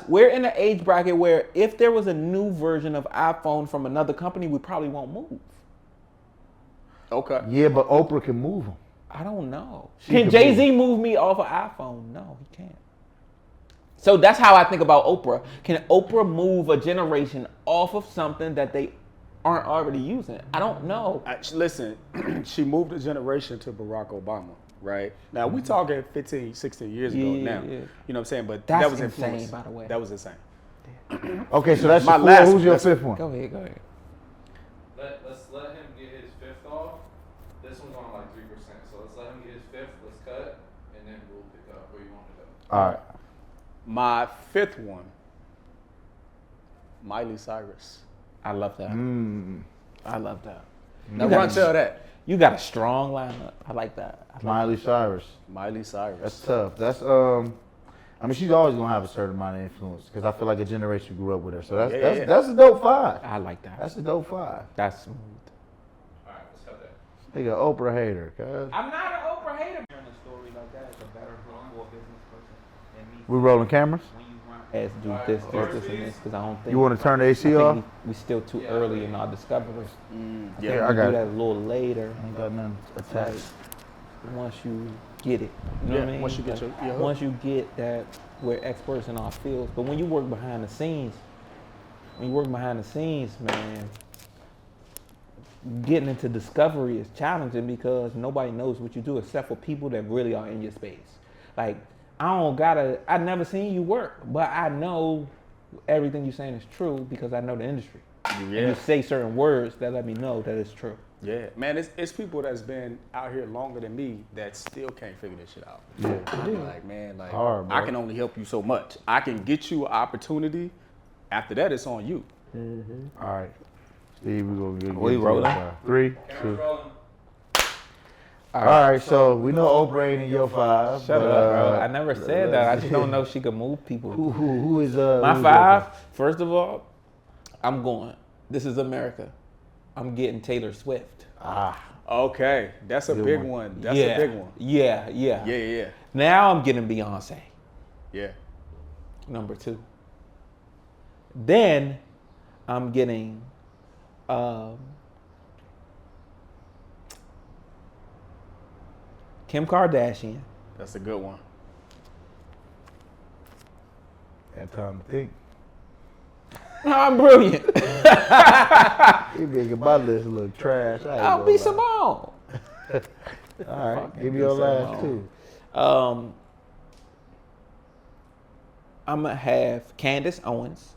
we're in an age bracket where if there was a new version of iPhone from another company, we probably won't move. Okay. Yeah, but Oprah can move them. I don't know. She Can can Jay-Z move me off of iPhone? No, he can't. So that's how I think about Oprah. Can Oprah move a generation off of something that they aren't already using? I don't know. Listen, she moved a generation to Barack Obama, right? Now, we talking 15, 16 years ago now. Yeah. You know what I'm saying? But That's that was insane, influence. by the way. That was insane. Okay, so that's My your last four. Who's your one. fifth one? Go ahead. Let's let him get his fifth off. This one's on like 3%. So let's let him get his fifth. Let's cut, and then we'll pick up where you want to go. All right. My fifth one, Miley Cyrus. I love that. I love that. Now, run tell that. You got a strong lineup. I like that. Miley Cyrus. Miley Cyrus. That's tough. That's I mean, she's always gonna have a certain amount of influence because I feel like a generation grew up with her. So that's a dope five. I like that. That's a dope five. That's smooth. All right, let's cut that. Nigga, Oprah hater, cuz. I'm not an Oprah hater. Hearing a story like that is a better for a business person than me. We rolling cameras? When you run as do this, and this, because I don't think You want to turn the I AC think off? we still too early in our discovery. Yeah, I We got do that it. a little later. Ain't got nothing Like, attached. once you get it, you know Yeah, what I mean? once you get Like, your hook. once you get that, we're experts in our fields. But when you work behind the scenes, man, getting into discovery is challenging because nobody knows what you do except for people that really are in your space. Like, I never seen you work, but I know everything you're saying is true because I know the industry. And you say certain words that let me know that it's true. Yeah, man, it's people that's been out here longer than me that still can't figure this shit out. Yeah. I be like, man, like Hard, bro. I can only help you so much. I can get you an opportunity. After that, it's on you. All right. Steve, we gonna get We rolling? 3, 2. Camera's rolling. All right, so we know Oprah ain't in your five. Shut but, up, bro. I never said that. I just don't know if she could move people. Who is My who's five, first of all, I'm going. This is America. I'm getting Taylor Swift. Okay, that's a Good big one. one. That's a big one. Yeah. Yeah. Now I'm getting Beyonce, Yeah. number 2. Then I'm getting Kim Kardashian. That's a good one. Had time to think. No, I'm brilliant. You making my list look trash. I'll be Simone. All right, give me your last two. I'm gonna have Candace Owens.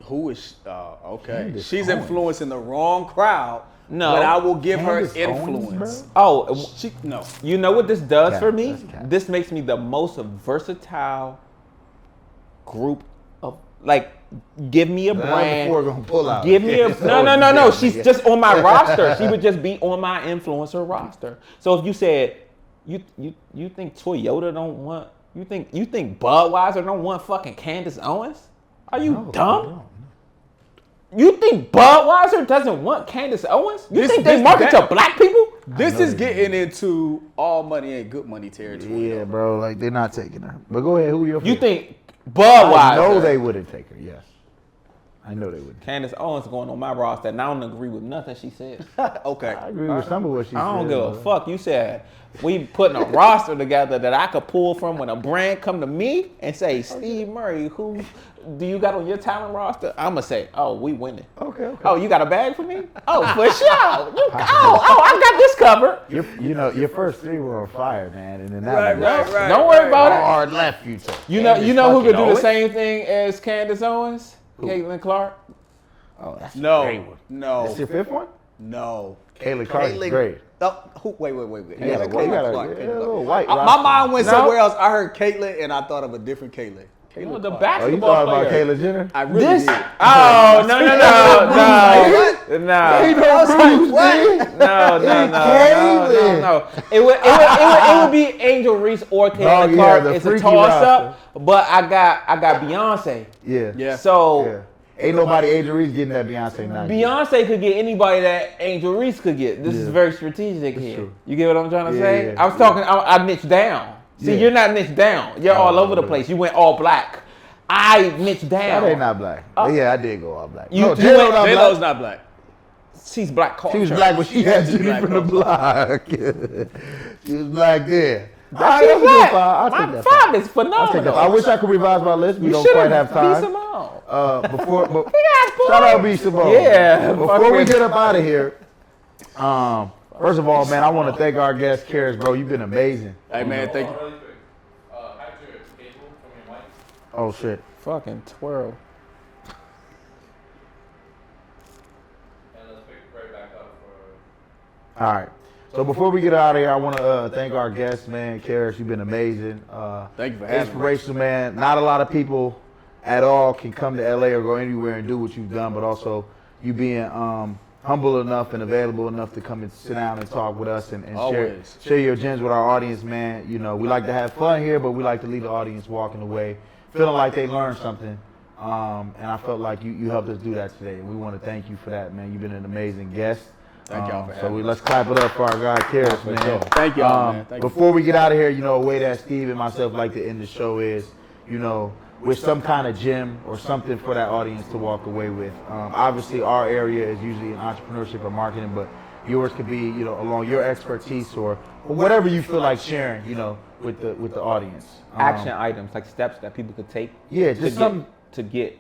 Who is? Okay, Candace she's Owens. influencing the wrong crowd. No. but I will give Candace her Owens, influence. bro? Oh, No. you know what this does Cap, for me? that's cap. This makes me the most versatile group of like. Give me a brand. Before gonna pull out. Give me a no. She's just on my roster. She would just be on my influencer roster. So if you said you think Toyota don't want, you think Budweiser don't want fucking Candace Owens? Are you dumb? You think Budweiser doesn't want Candace Owens? You think they market to black people? This is getting into all money ain't good money territory. Yeah, bro. Like they're not taking her. But go ahead. Who your? You favorite? think Budweiser? I know they wouldn't take her. Yes, I know they wouldn't. Candace Owens going on my roster, and I don't agree with nothing she said. Okay. I agree with some of what she said. I don't give a bro. fuck. You said we putting a roster together that I could pull from when a brand come to me and say, Steve Murray, who do you got on your talent roster? I'm gonna say, oh, we winning. Okay. Oh, you got a bag for me? Oh, for sure. I got this covered. Your first three were on fire, man, and then that Right. Don't worry about it. hard left you took. You know who could do the same thing as Candace Owens? Caitlin Clark. Oh, that's a No. great one. No. That's your fifth one? No. Caitlin Clark is great. Wait. Yeah, Caitlin you got Clark. a little white. My roster. mind went No. somewhere else. I heard Caitlin and I thought of a different Caitlin. You know, Caitlin the Clark. Oh, you basketball thought about player. Caitlyn Jenner? I really This? did. Oh, no. No. It would be Angel Reese or Caitlin Clark. the It's a freaky toss up, but I got Beyonce. Yeah. So Yeah. Ain't nobody Angel Reese getting that Beyonce now. Beyonce could get anybody that Angel Reese could get. This is Yeah. very strategic here. true. You get what I'm trying to Yeah, say? yeah, I was talking. I niched down. See, Yeah. you're not niched down. You're all over the place. You went all black. I niched down. That ain't not black. Yeah, I did go all black. You- No, you J-Lo went- not black. J-Lo's not black. She's black culture. She was black when she had Jenny black from the block. She was black there. She's Alright, that's a good black. five. I'll take My that five is I phenomenal. wish I could revise my list. We You don't should've quite have beat time. Simone. But Yeah, shout out B. Simone. Yeah, Before we fuck get up out of here, first of all, man, I want to thank our guest, Karis, bro. You've been amazing. Hey, man, thank you. Really quick. Hide your cable from your mic. Oh shit. Fucking twirl. And let's pick it right back up for. All right. So before we get out of here, I want to thank our guest, man, Karis. You've been amazing. Thank you for having me. Inspirational, man. Not a lot of people at all can come to LA or go anywhere and do what you've done, but also you being humble enough and available enough to come and sit down and talk with us and Always. share your gems with our audience, man. You know, we like to have fun here, but we like to leave the audience walking away feeling like they learned something. And I felt like you helped us do that today. And we want to thank you for that, man. You've been an amazing guest. Thank y'all for So having me. let's clap it up for our guy, Karis, man. sure. Thank y'all, man. Thank you. Before we get out of here, you know, a way that Steve and myself like to end the show is, you know, with some kind of gem or something for that audience to walk away with. Obviously, our area is usually in entrepreneurship or marketing, but yours could be, you know, along your expertise or whatever you feel like sharing, you know, with the audience. Action items, like steps that people could take. Yeah, to just something. to get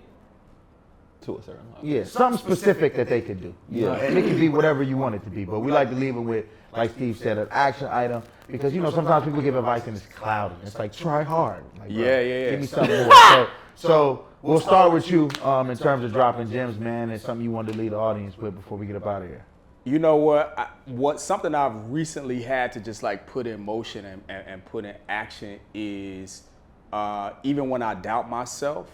to a certain level. Yeah, something specific that they could do. You know, and it can be whatever you want it to be. But we like to leave them with, like Steve said, an action item. Because, you know, sometimes people give advice and it's cloudy. It's like, try hard. Like, bro, Yeah. Give me something more. So we'll start with you in terms of dropping gems, man, and something you wanted to lead the audience with before we get up out of here. You know what? Something I've recently had to just like put in motion and put in action is even when I doubt myself,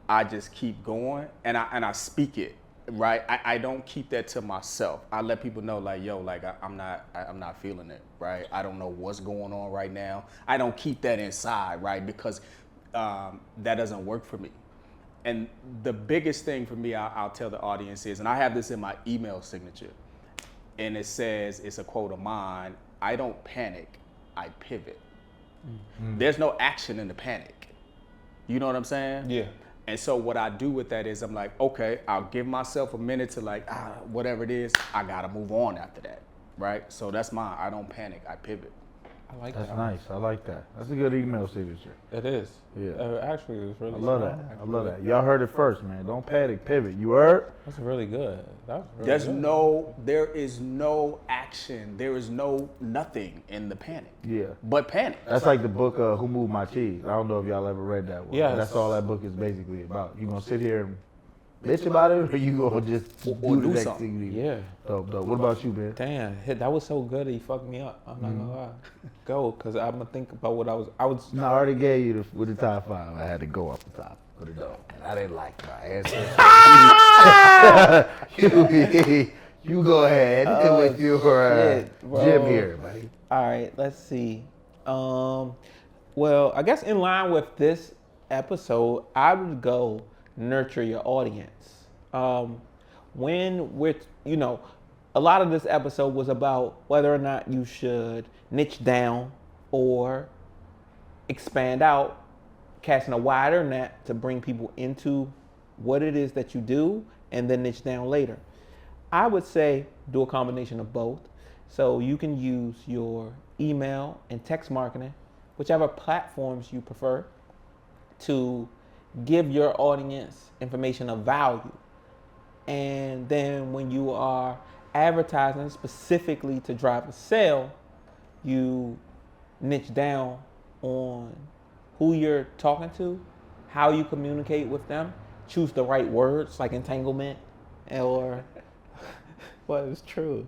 I just keep going and I speak it, right? I don't keep that to myself. I let people know, like, yo, like I'm not feeling it, right? I don't know what's going on right now. I don't keep that inside, right? Because that doesn't work for me. And the biggest thing for me, I'll tell the audience is, and I have this in my email signature, and it says, it's a quote of mine, I don't panic, I pivot. Mm-hmm. There's no action in the panic. You know what I'm saying? Yeah. And so what I do with that is I'm like, okay, I'll give myself a minute to like, whatever it is, I gotta move on after that, right? So that's mine, I don't panic, I pivot. I like That's that. nice. I like that. That's a good email signature. It is. Yeah. Actually, it's really I love strong, that. I actually. love that. Y'all heard it first, man. Don't panic. Pivot. You heard? That's really good. That was really There's good. there is no action. There is no nothing in the panic. Yeah. But panic. That's like the book Who Moved My Cheese. I don't know if y'all ever read that one. Yes. That's all that book is basically about. You gonna sit here and bitch about it, or you gonna just do the do next something. thing you need? Yeah. Dope. What about you, man? Damn, that was so good. He fucked me up. I'm not gonna lie. Go, cause I'm gonna think about what I was. No, I already gave you with the top 5. I had to go off the top. Put it down. And I didn't like my answer. you go ahead with your shit, bro. Jim here, buddy. All right, let's see. Well, I guess in line with this episode, I would go nurture your audience. When we're, a lot of this episode was about whether or not you should niche down or expand out, casting a wider net to bring people into what it is that you do and then niche down later. I would say do a combination of both. So you can use your email and text marketing, whichever platforms you prefer, to give your audience information of value. And then when you are advertising specifically to drive a sale, you niche down on who you're talking to, how you communicate with them, choose the right words like entanglement or what is true,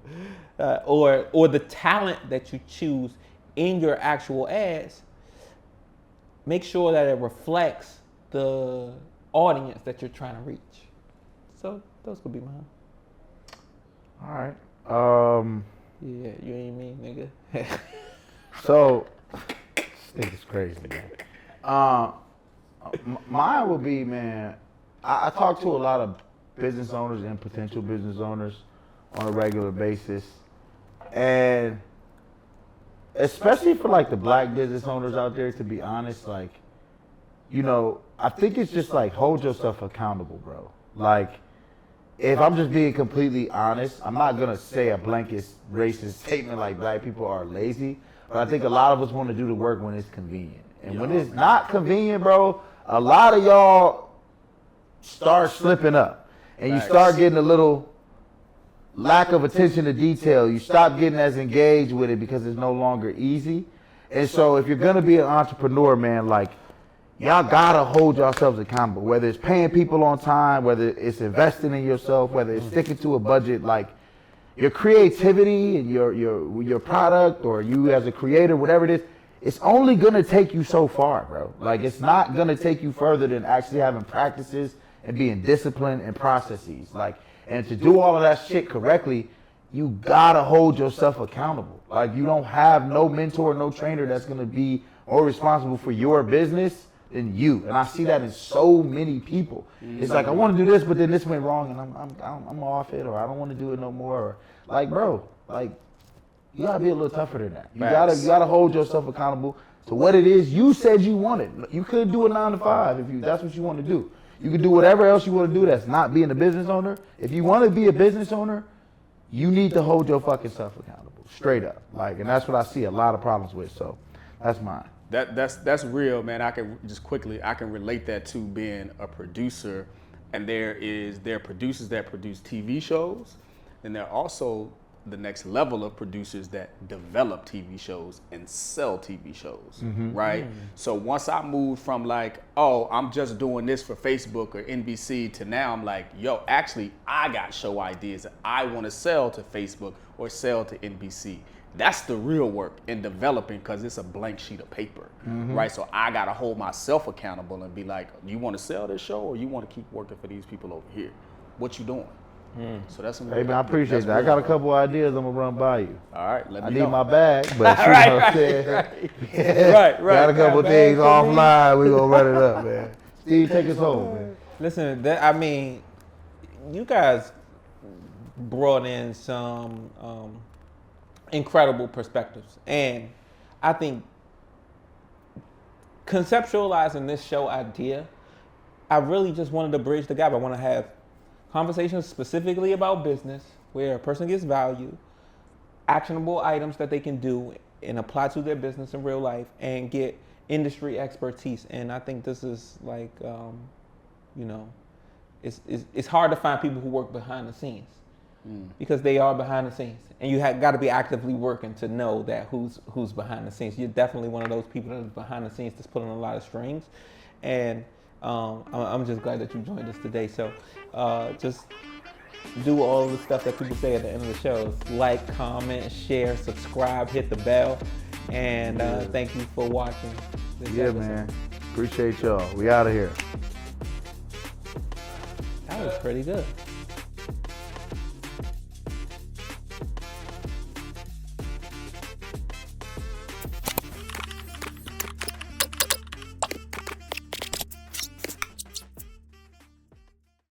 or the talent that you choose in your actual ads. Make sure that it reflects the audience that you're trying to reach. So those could be mine. All right. Yeah, you ain't me, nigga. So, this is crazy, man. Mine would be, man, I talk to a lot of business owners and potential business owners on a regular basis. And especially for like the black business owners out there, to be honest, like, I think it's just like hold yourself accountable, bro. Like, if I'm just being completely honest, I'm not gonna say a blanket racist statement like black people are lazy, but I think a lot of us want to do the work when it's convenient. And when it's not convenient, bro, a lot of y'all start slipping up. And you start getting a little lack of attention to detail. You stop getting as engaged with it because it's no longer easy. And so if you're gonna be an entrepreneur, man, like, y'all gotta hold yourselves accountable, whether it's paying people on time, whether it's investing in yourself, whether it's sticking to a budget. Like, your creativity and your product, or you as a creator, whatever it is, it's only gonna take you so far, bro. Like, it's not gonna take you further than actually having practices and being disciplined and processes. Like, and to do all of that shit correctly, you gotta hold yourself accountable. Like, you don't have no mentor, no trainer that's gonna be more responsible for your business than you. And I see that in so many people. It's like, I want to do this, but then this went wrong, and I'm off it, or I don't want to do it no more. Or, like, bro, like, you gotta be a little tougher than that. You gotta hold yourself accountable to what it is you said you wanted. You could do a 9 to 5 if that's what you want to do. You can do whatever else you want to do that's not being a business owner. If you want to be a business owner, you need to hold your fucking self accountable, straight up. Like, and that's what I see a lot of problems with. So that's mine. That's real, man. I can relate that to being a producer, and there are producers that produce TV shows, and there are also the next level of producers that develop TV shows and sell TV shows, right? So once I moved from like, oh, I'm just doing this for Facebook or NBC, to now I'm like, yo, actually, I got show ideas that I want to sell to Facebook or sell to NBC. That's the real work in developing, because it's a blank sheet of paper, right? So I got to hold myself accountable and be like, you want to sell this show, or you want to keep working for these people over here? What you doing? So that's Hey, man, I appreciate that. I got a couple ideas I'm going to run by you. All right, let me I know. need my bag, but you know what I'm saying? Right. Got a couple things offline. We're going to run it up, man. Steve, take us home, man. Listen, you guys brought in some incredible perspectives. And I think conceptualizing this show idea, I really just wanted to bridge the gap. I want to have conversations specifically about business, where a person gets value, actionable items that they can do and apply to their business in real life and get industry expertise. And I think this is like, you know, it's hard to find people who work behind the scenes because they are behind the scenes, and you have got to be actively working to know that who's behind the scenes. You're definitely one of those people that is behind the scenes that's pulling a lot of strings, and I'm just glad that you joined us today. So just do all the stuff that people say at the end of the show. Like, comment, share, subscribe, hit the bell, and thank you for watching this episode. Man. Appreciate y'all. We out of here. That was pretty good.